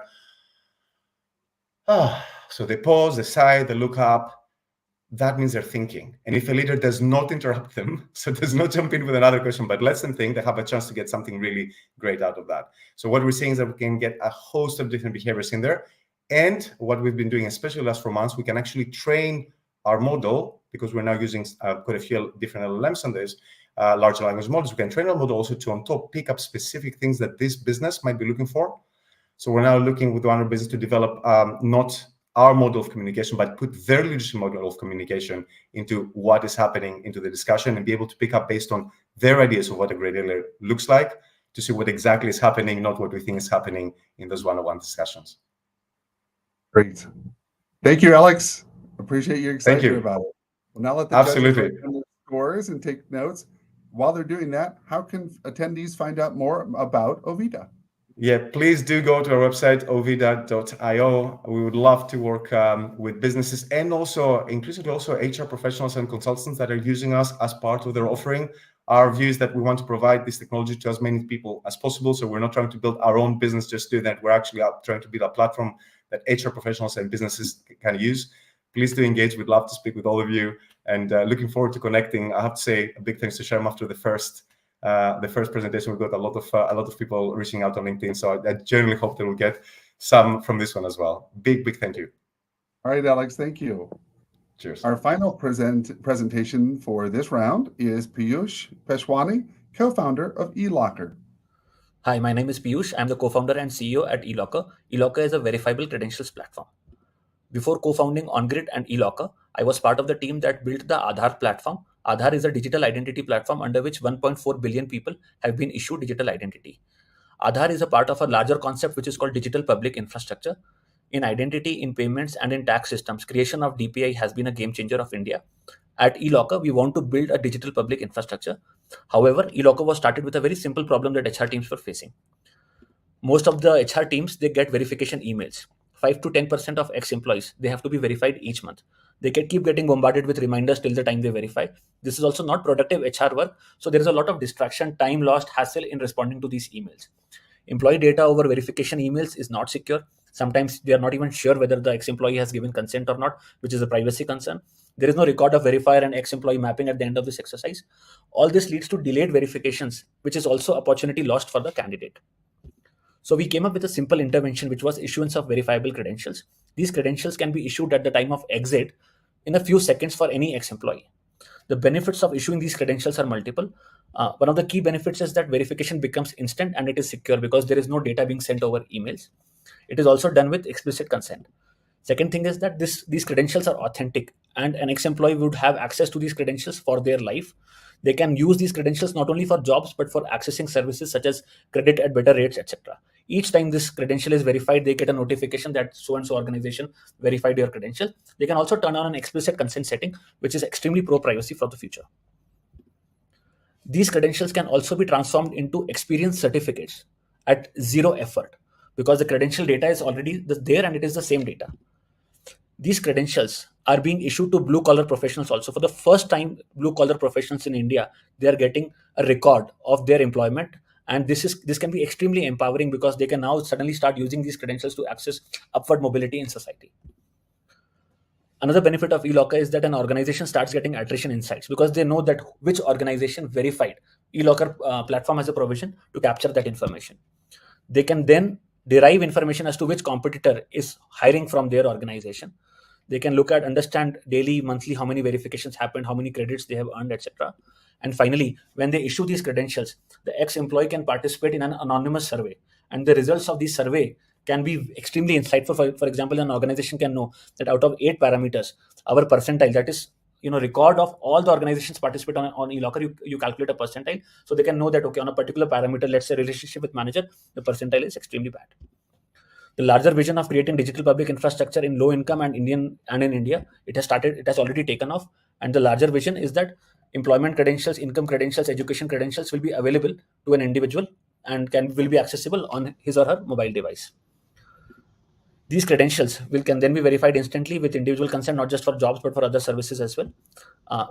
so they pause, they sigh, they look up, that means they're thinking. And if a leader does not interrupt them, so does not jump in with another question, but lets them think, they have a chance to get something really great out of that. So what we're seeing is that we can get a host of different behaviors in there. And what we've been doing, especially the last 4 months, we can actually train our model, because we're now using quite a few different LLMs on this, large language models. We can train our model also to, on top, pick up specific things that this business might be looking for. So we're now looking with one business to develop not our model of communication, but put their leadership model of communication into what is happening into the discussion and be able to pick up based on their ideas of what a great leader looks like to see what exactly is happening, not what we think is happening in those one-on-one discussions. Great. Thank you, Alex. Appreciate your excitement about it. We'll now let the judges write down the scores and take notes. While they're doing that, how can attendees find out more about Ovida? Yeah, please do go to our website, ovida.io. We would love to work with businesses and also increasingly also HR professionals and consultants that are using us as part of their offering. Our view is that we want to provide this technology to as many people as possible. So we're not trying to build our own business just to do that. We're actually trying to build a platform that HR professionals and businesses can use. Please do engage. We'd love to speak with all of you, and looking forward to connecting. I have to say a big thanks to SHRM after the first presentation. We got a lot of people reaching out on LinkedIn. So I genuinely hope that we'll get some from this one as well. Big thank you. All right, Alex, thank you. Cheers. Our final presentation for this round is Piyush Peshwani, co-founder of eLocker. Hi, my name is Piyush. I'm the co-founder and CEO at eLocker. eLocker is a verifiable credentials platform. Before co-founding OnGrid and eLocker, I was part of the team that built the Aadhaar platform. Aadhaar is a digital identity platform under which 1.4 billion people have been issued digital identity. Aadhaar is a part of a larger concept which is called digital public infrastructure. In identity, in payments, and in tax systems, creation of DPI has been a game changer of India. At eLocker, we want to build a digital public infrastructure. However, eLocker was started with a very simple problem that HR teams were facing. Most of the HR teams, they get verification emails. 5 to 10% of ex-employees, they have to be verified each month. They can keep getting bombarded with reminders till the time they verify. This is also not productive HR work. So there is a lot of distraction, time lost, hassle in responding to these emails. Employee data over verification emails is not secure. Sometimes they are not even sure whether the ex-employee has given consent or not, which is a privacy concern. There is no record of verifier and ex-employee mapping at the end of this exercise. All this leads to delayed verifications, which is also opportunity lost for the candidate. So we came up with a simple intervention, which was issuance of verifiable credentials. These credentials can be issued at the time of exit in a few seconds for any ex-employee. The benefits of issuing these credentials are multiple. One of the key benefits is that verification becomes instant and it is secure because there is no data being sent over emails. It is also done with explicit consent. Second thing is that these credentials are authentic and an ex-employee would have access to these credentials for their life. They can use these credentials not only for jobs, but for accessing services such as credit at better rates, etc. Each time this credential is verified, they get a notification that so-and-so organization verified your credential. They can also turn on an explicit consent setting, which is extremely pro-privacy for the future. These credentials can also be transformed into experience certificates at zero effort, because the credential data is already there and it is the same data. These credentials are being issued to blue-collar professionals also. For the first time, blue-collar professionals in India, they are getting a record of their employment. And this can be extremely empowering, because they can now suddenly start using these credentials to access upward mobility in society. Another benefit of eLocker is that an organization starts getting attrition insights, because they know that which organization verified. eLocker platform has a provision to capture that information. They can then derive information as to which competitor is hiring from their organization. They can understand daily, monthly, how many verifications happened, how many credits they have earned, etc. And finally, when they issue these credentials, the ex-employee can participate in an anonymous survey. And the results of this survey can be extremely insightful. For example, an organization can know that out of 8 parameters, our percentile, that is, record of all the organizations participate on eLocker, you calculate a percentile. So they can know that, okay, on a particular parameter, let's say relationship with manager, the percentile is extremely bad. The larger vision of creating digital public infrastructure in low income and in India, it has already taken off. And the larger vision is that employment credentials, income credentials, education credentials will be available to an individual and will be accessible on his or her mobile device. These credentials can then be verified instantly with individual consent, not just for jobs, but for other services as well.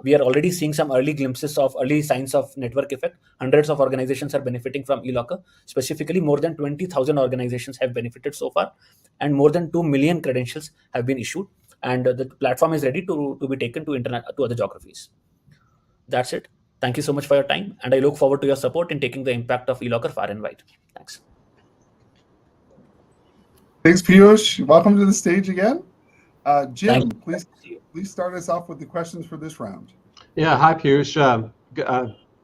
We are already seeing some early signs of network effect. Hundreds of organizations are benefiting from eLocker. Specifically, more than 20,000 organizations have benefited so far, and more than 2 million credentials have been issued. And the platform is ready to be taken to other geographies. That's it. Thank you so much for your time, and I look forward to your support in taking the impact of eLocker far and wide. Thanks. Thanks, Piyush. Welcome to the stage again. Jim, please start us off with the questions for this round. Yeah, hi, Piyush.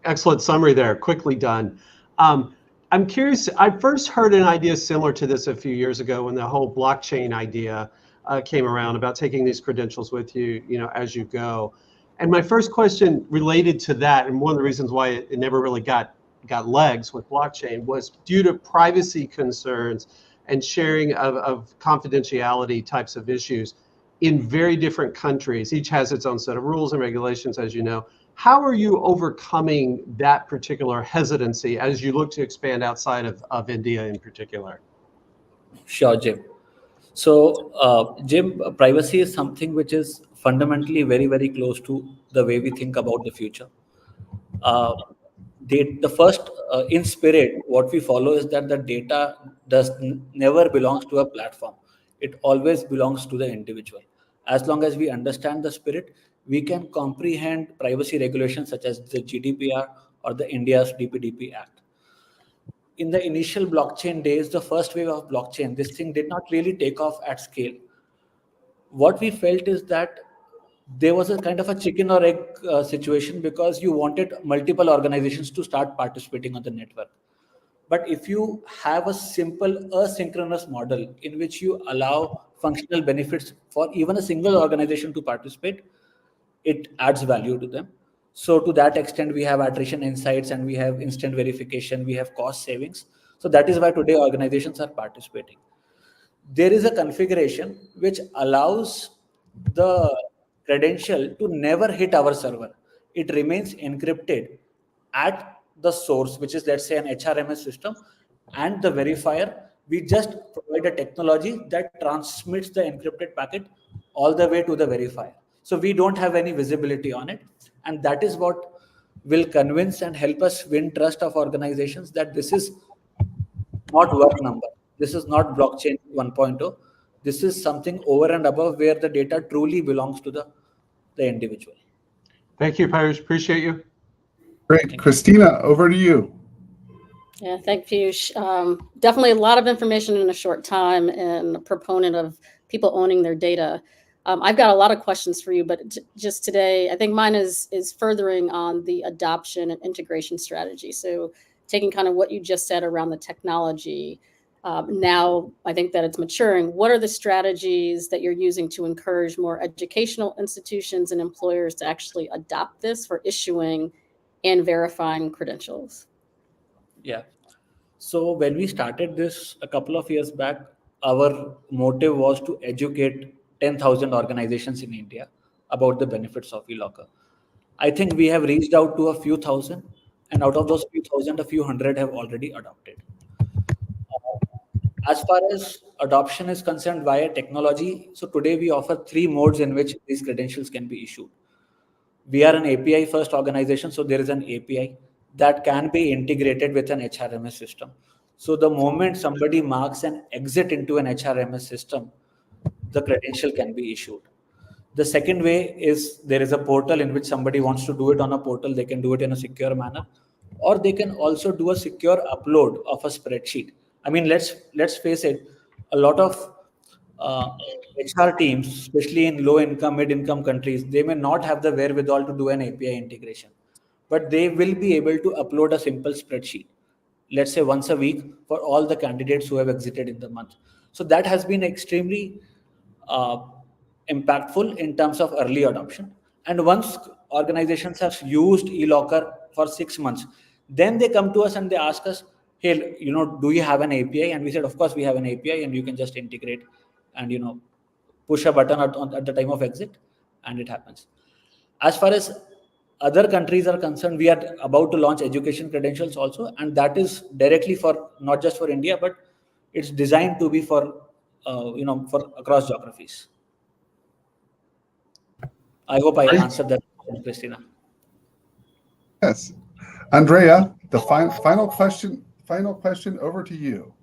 Excellent summary there. Quickly done. I'm curious. I first heard an idea similar to this a few years ago when the whole blockchain idea came around about taking these credentials with you, as you go. And my first question related to that, and one of the reasons why it never really got legs with blockchain, was due to privacy concerns and sharing of confidentiality types of issues in very different countries. Each has its own set of rules and regulations, as you know. How are you overcoming that particular hesitancy as you look to expand outside of India in particular? Sure, Jim. So, Jim, privacy is something which is fundamentally very, very close to the way we think about the future. In spirit, what we follow is that the data never belongs to a platform. It always belongs to the individual. As long as we understand the spirit, we can comprehend privacy regulations such as the GDPR or the India's DPDP Act. In the initial blockchain days, the first wave of blockchain, this thing did not really take off at scale. What we felt is that there was a kind of a chicken or egg situation, because you wanted multiple organizations to start participating on the network. But if you have a simple asynchronous model in which you allow functional benefits for even a single organization to participate, it adds value to them. So to that extent, we have attrition insights and we have instant verification, we have cost savings. So that is why today organizations are participating. There is a configuration which allows the credential to never hit our server. It remains encrypted at the source, which is, let's say, an SHRMLabs system, and the verifier. We just provide a technology that transmits the encrypted packet all the way to the verifier. So we don't have any visibility on it. And that is what will convince and help us win trust of organizations that this is not work number. This is not blockchain 1.0. This is something over and above, where the data truly belongs to the individual. Thank you, Piyush. Appreciate you. Great. Christina, over to you. Yeah, thank you, Piyush. Definitely a lot of information in a short time, and a proponent of people owning their data. I've got a lot of questions for you, but just today, I think mine is furthering on the adoption and integration strategy. So taking kind of what you just said around the technology, now I think that it's maturing. What are the strategies that you're using to encourage more educational institutions and employers to actually adopt this for issuing and verifying credentials? Yeah. So when we started this a couple of years back, our motive was to educate 10,000 organizations in India about the benefits of eLocker. I think we have reached out to a few thousand, and out of those few thousand, a few hundred have already adopted. As far as adoption is concerned via technology, so today we offer three modes in which these credentials can be issued. We are an API first organization, so there is an API that can be integrated with an HRMS system. So the moment somebody marks an exit into an HRMS system, the credential can be issued. The second way is there is a portal in which somebody wants to do it on a portal, they can do it in a secure manner, or they can also do a secure upload of a spreadsheet. I mean, let's face it, a lot of HR teams, especially in low income, mid income countries, they may not have the wherewithal to do an API integration, but they will be able to upload a simple spreadsheet, let's say once a week, for all the candidates who have exited in the month. So that has been extremely uh, impactful in terms of early adoption. And once organizations have used eLocker for 6 months, then they come to us and they ask us, hey, do you have an API? And we said, of course we have an API, and you can just integrate and push a button at the time of exit, and it happens. As far as other countries are concerned, we are about to launch education credentials also, and that is directly for not just for India, but it's designed to be for for across geographies. I hope I answered that question, Christina. Yes. Andrea, the final question over to you.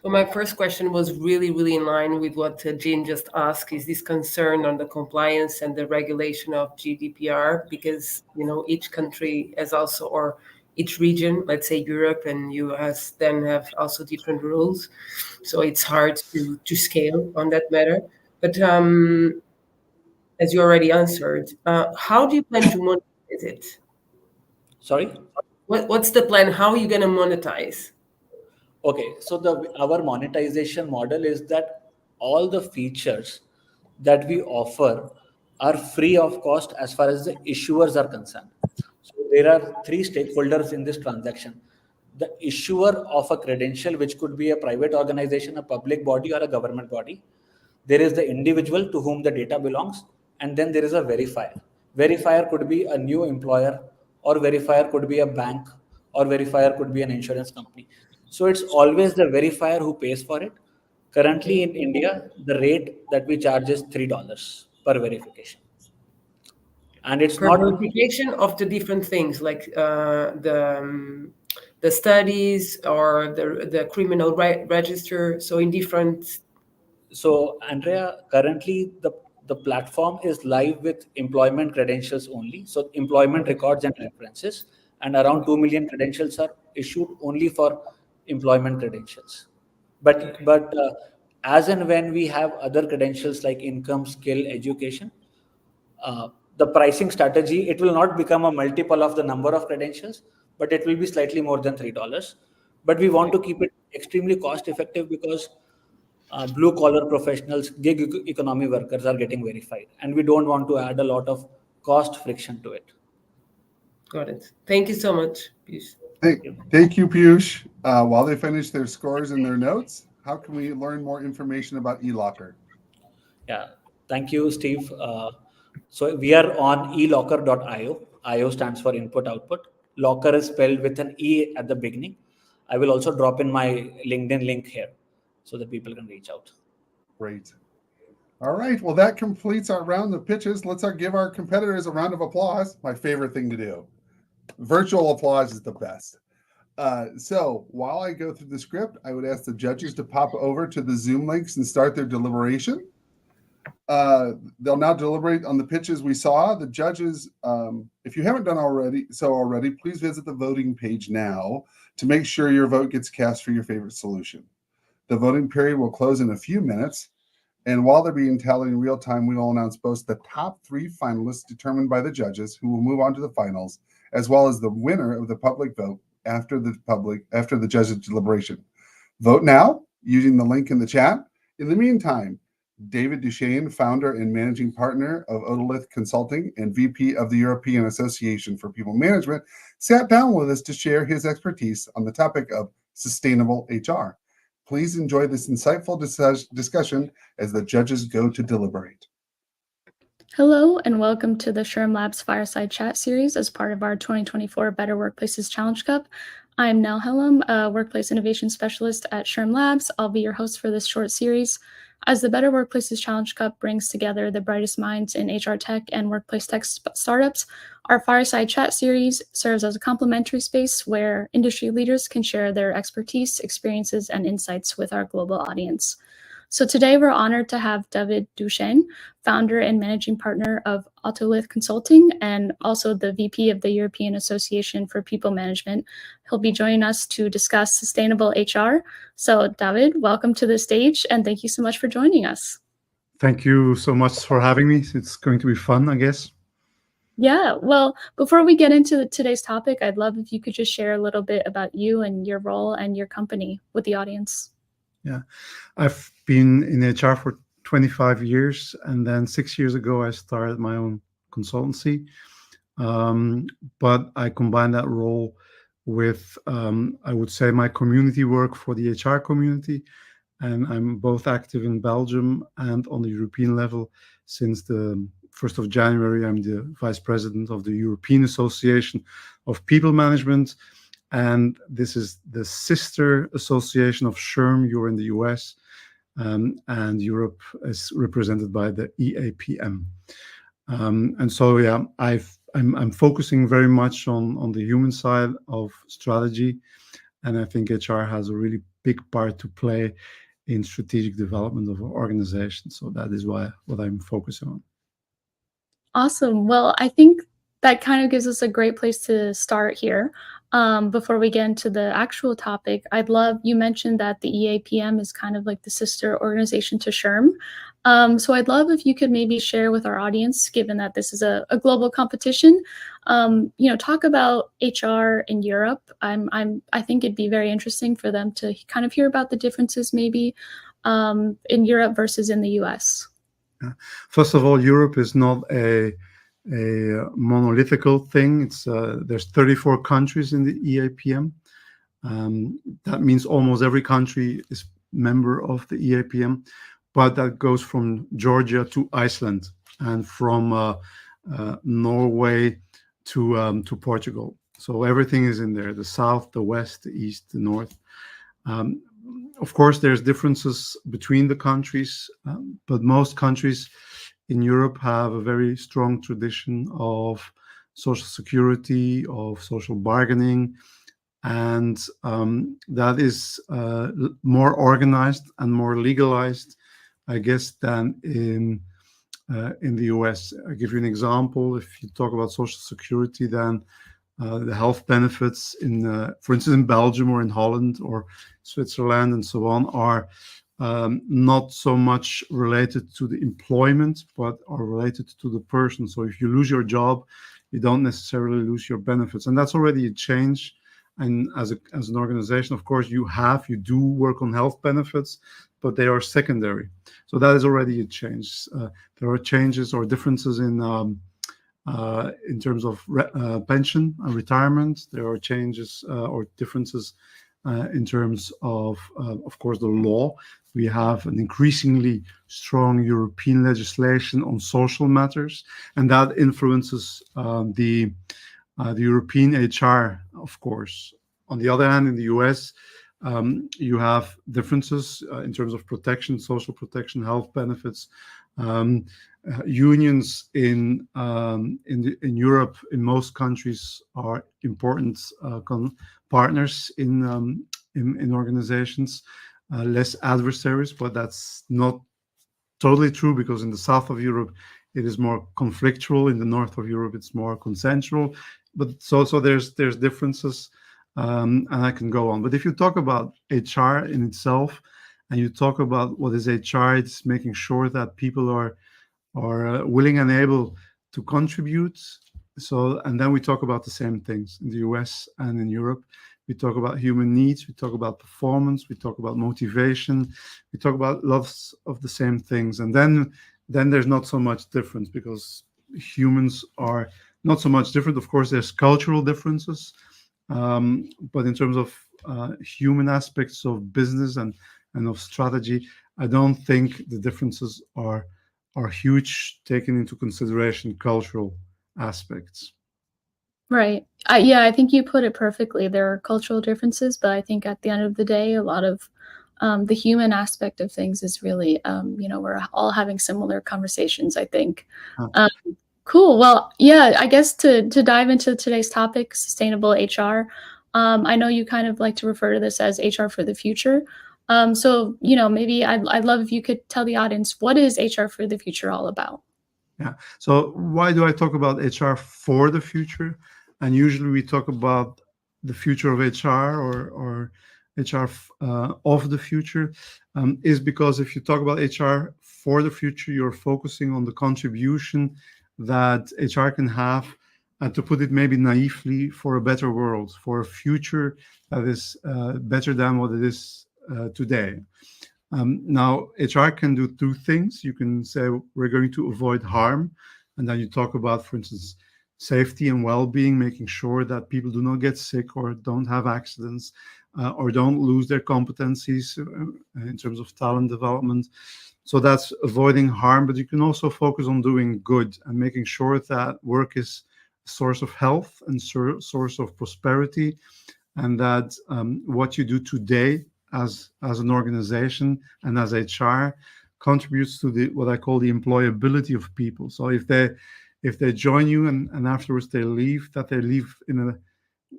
So my first question was really, really in line with what Jane just asked. Is this concern on the compliance and the regulation of GDPR? Because, each country has also, or each region, let's say Europe and US, then have also different rules. So it's hard to scale on that matter. But as you already answered, how do you plan to monetize it? Sorry? What's the plan? How are you going to monetize? Okay, so our monetization model is that all the features that we offer are free of cost as far as the issuers are concerned. So there are three stakeholders in this transaction. The issuer of a credential, which could be a private organization, a public body, or a government body. There is the individual to whom the data belongs, and then there is a verifier. Verifier could be a new employer, or verifier could be a bank, or verifier could be an insurance company. So it's always the verifier who pays for it. Currently in India, the rate that we charge is $3 per verification. And it's per not verification of the different things, like the studies or the criminal register. So in different. So Andrea, currently the platform is live with employment credentials only. So employment records and references, and around 2 million credentials are issued only for employment credentials. But as and when we have other credentials like income, skill, education, the pricing strategy, it will not become a multiple of the number of credentials, but it will be slightly more than $3. But we want to keep it extremely cost effective because blue collar professionals, gig economy workers are getting verified, and we don't want to add a lot of cost friction to it. Got it. Thank you so much, Piyush. Thank you, Piyush. While they finish their scores and their notes, how can we learn more information about eLocker? Yeah, thank you, Steve. So we are on elocker.io. IO stands for input output. Locker is spelled with an E at the beginning. I will also drop in my LinkedIn link here so that people can reach out. Great. All right. Well, that completes our round of pitches. Let's give our competitors a round of applause. My favorite thing to do. Virtual applause is the best. So while I go through the script, I would ask the judges to pop over to the Zoom links and start their deliberation. They'll now deliberate on the pitches we saw. The judges, if you haven't done already, please visit the voting page now to make sure your vote gets cast for your favorite solution. The voting period will close in a few minutes, and while they're being tallied in real time, we will announce both the top 3 finalists determined by the judges, who will move on to the finals, as well as the winner of the public vote after the judges' deliberation. Vote now using the link in the chat. In the meantime, David Duchesne, founder and managing partner of Otolith Consulting and VP of the European Association for People Management, sat down with us to share his expertise on the topic of sustainable HR. Please enjoy this insightful discussion as the judges go to deliberate. Hello, and welcome to the SHRMLabs Fireside Chat series as part of our 2024 Better Workplaces Challenge Cup. I'm Nell Hellam, a Workplace Innovation Specialist at SHRMLabs. I'll be your host for this short series. As the Better Workplaces Challenge Cup brings together the brightest minds in HR tech and workplace tech startups, our Fireside Chat series serves as a complimentary space where industry leaders can share their expertise, experiences, and insights with our global audience. So today we're honored to have David Duchesne, founder and managing partner of Otolith Consulting and also the VP of the European Association for People Management. He'll be joining us to discuss sustainable HR. So David, welcome to the stage and thank you so much for joining us. Thank you so much for having me. It's going to be fun, I guess. Yeah, well, before we get into today's topic, I'd love if you could just share a little bit about you and your role and your company with the audience. Yeah, I've been in HR for 25 years, and then 6 years ago, I started my own consultancy. But I combined that role with, I would say, my community work for the HR community. And I'm both active in Belgium and on the European level. Since the 1st of January, I'm the vice president of the European Association of People Management. And this is the sister association of SHRM. You're in the US, and Europe is represented by the EAPM. And so, yeah, I'm focusing very much on the human side of strategy. And I think HR has a really big part to play in strategic development of our organization. So that is what I'm focusing on. Awesome. Well, I think that kind of gives us a great place to start here. Before we get into the actual topic, you mentioned that the EAPM is kind of like the sister organization to SHRM. So I'd love if you could maybe share with our audience, given that this is a global competition, talk about HR in Europe. I think it'd be very interesting for them to kind of hear about the differences maybe in Europe versus in the US. First of all, Europe is not a monolithical thing. There's 34 countries in the EAPM. That means almost every country is member of the EAPM, but that goes from Georgia to Iceland and from Norway to Portugal. So everything is in there: the south, the west, the east, the north. Of course, there's differences between the countries, but most countries in Europe have a very strong tradition of social security, of social bargaining, and that is more organized and more legalized, I guess, than in the US. I'll give you an example. If you talk about social security, then the health benefits for instance, in Belgium or in Holland or Switzerland and so on are not so much related to the employment, but are related to the person. So if you lose your job, you don't necessarily lose your benefits. And that's already a change. And as an organization, of course, you do work on health benefits, but they are secondary. So that is already a change. There are changes or differences in terms of pension and retirement. There are changes or differences in terms of course, the law. We have an increasingly strong European legislation on social matters, and that influences the European HR, of course. On the other hand, in the US, you have differences in terms of protection, social protection, health benefits. Unions in Europe, in most countries, are important partners in organizations, less adversaries, but that's not totally true, because in the south of Europe it is more conflictual. In the north of Europe it's more consensual. But so there's differences, and I can go on. But if you talk about HR in itself, and you talk about what is HR, it's making sure that people are willing and able to contribute. So, and then we talk about the same things in the US and in Europe. we talk about human needs, we talk about performance, we talk about motivation, we talk about lots of the same things. And then there's not so much difference, because humans are not so much different. Of course, there's cultural differences, but in terms of human aspects of business and of strategy, I don't think the differences are huge, taking into consideration cultural aspects. Right. Yeah, I think you put it perfectly. There are cultural differences, but I think at the end of the day, a lot of the human aspect of things is really, we're all having similar conversations, I think. Cool. Well, yeah, I guess to dive into today's topic, sustainable HR, I know you kind of like to refer to this as HR for the future. So, maybe I'd love if you could tell the audience, what is HR for the future all about? Yeah. So why do I talk about HR for the future? And usually we talk about the future of HR or HR of the future, is because if you talk about HR for the future, you're focusing on the contribution that HR can have, and to put it maybe naively, for a better world, for a future that is better than what it is today. Now, HR can do two things. You can say we're going to avoid harm, and then you talk about, for instance, safety and well-being, making sure that people do not get sick or don't have accidents or don't lose their competencies in terms of talent development. So that's avoiding harm, but you can also focus on doing good and making sure that work is a source of health and source of prosperity, and that what you do today as an organization and as HR contributes to what I call the employability of people. So if they join you and afterwards they leave, that they leave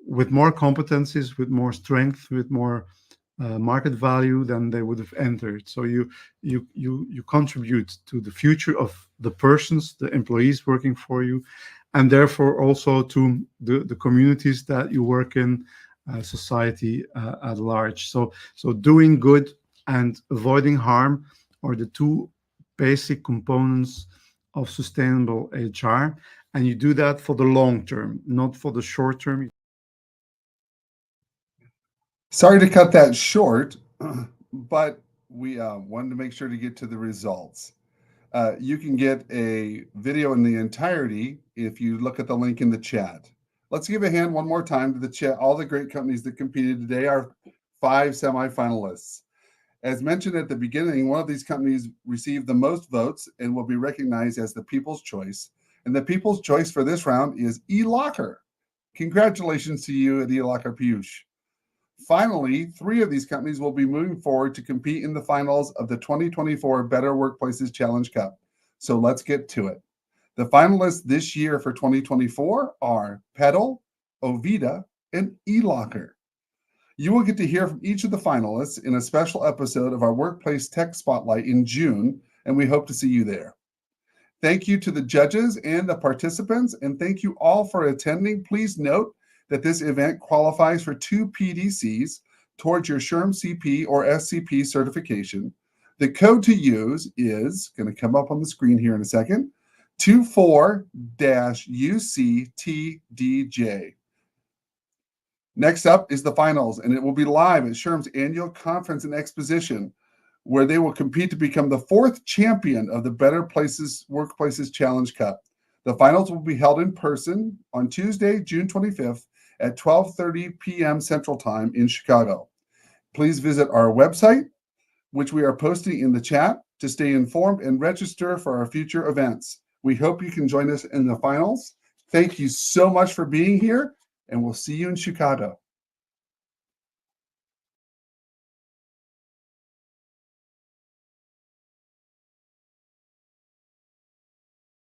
with more competencies, with more strength, with more market value than they would have entered. So you contribute to the future of the persons, the employees working for you, and therefore also to the communities that you work in, society at large. So doing good and avoiding harm are the two basic components of sustainable HR, and you do that for the long term, not for the short term. Sorry to cut that short, but we wanted to make sure to get to the results. You can get a video in the entirety if you look at the link in the chat. Let's give a hand one more time to the chat, all the great companies that competed today, our 5 semifinalists. As mentioned at the beginning, one of these companies received the most votes and will be recognized as the People's Choice. And the People's Choice for this round is eLocker. Congratulations to you at eLocker, Piyush. Finally, 3 of these companies will be moving forward to compete in the finals of the 2024 Better Workplaces Challenge Cup. So let's get to it. The finalists this year for 2024 are Petal, Ovida, and eLocker. You will get to hear from each of the finalists in a special episode of our Workplace Tech Spotlight in June, and we hope to see you there. Thank you to the judges and the participants, and thank you all for attending. Please note that this event qualifies for 2 PDCs towards your SHRM CP or SCP certification. The code to use is going to come up on the screen here in a second, 24-UCTDJ. Next up is the finals, and it will be live at SHRM's annual conference and exposition, where they will compete to become the 4th champion of the Better Workplaces Challenge Cup. The finals will be held in person on Tuesday, June 25th at 12:30 p.m. Central Time in Chicago. Please visit our website, which we are posting in the chat, to stay informed and register for our future events. We hope you can join us in the finals. Thank you so much for being here, and we'll see you in Chicago.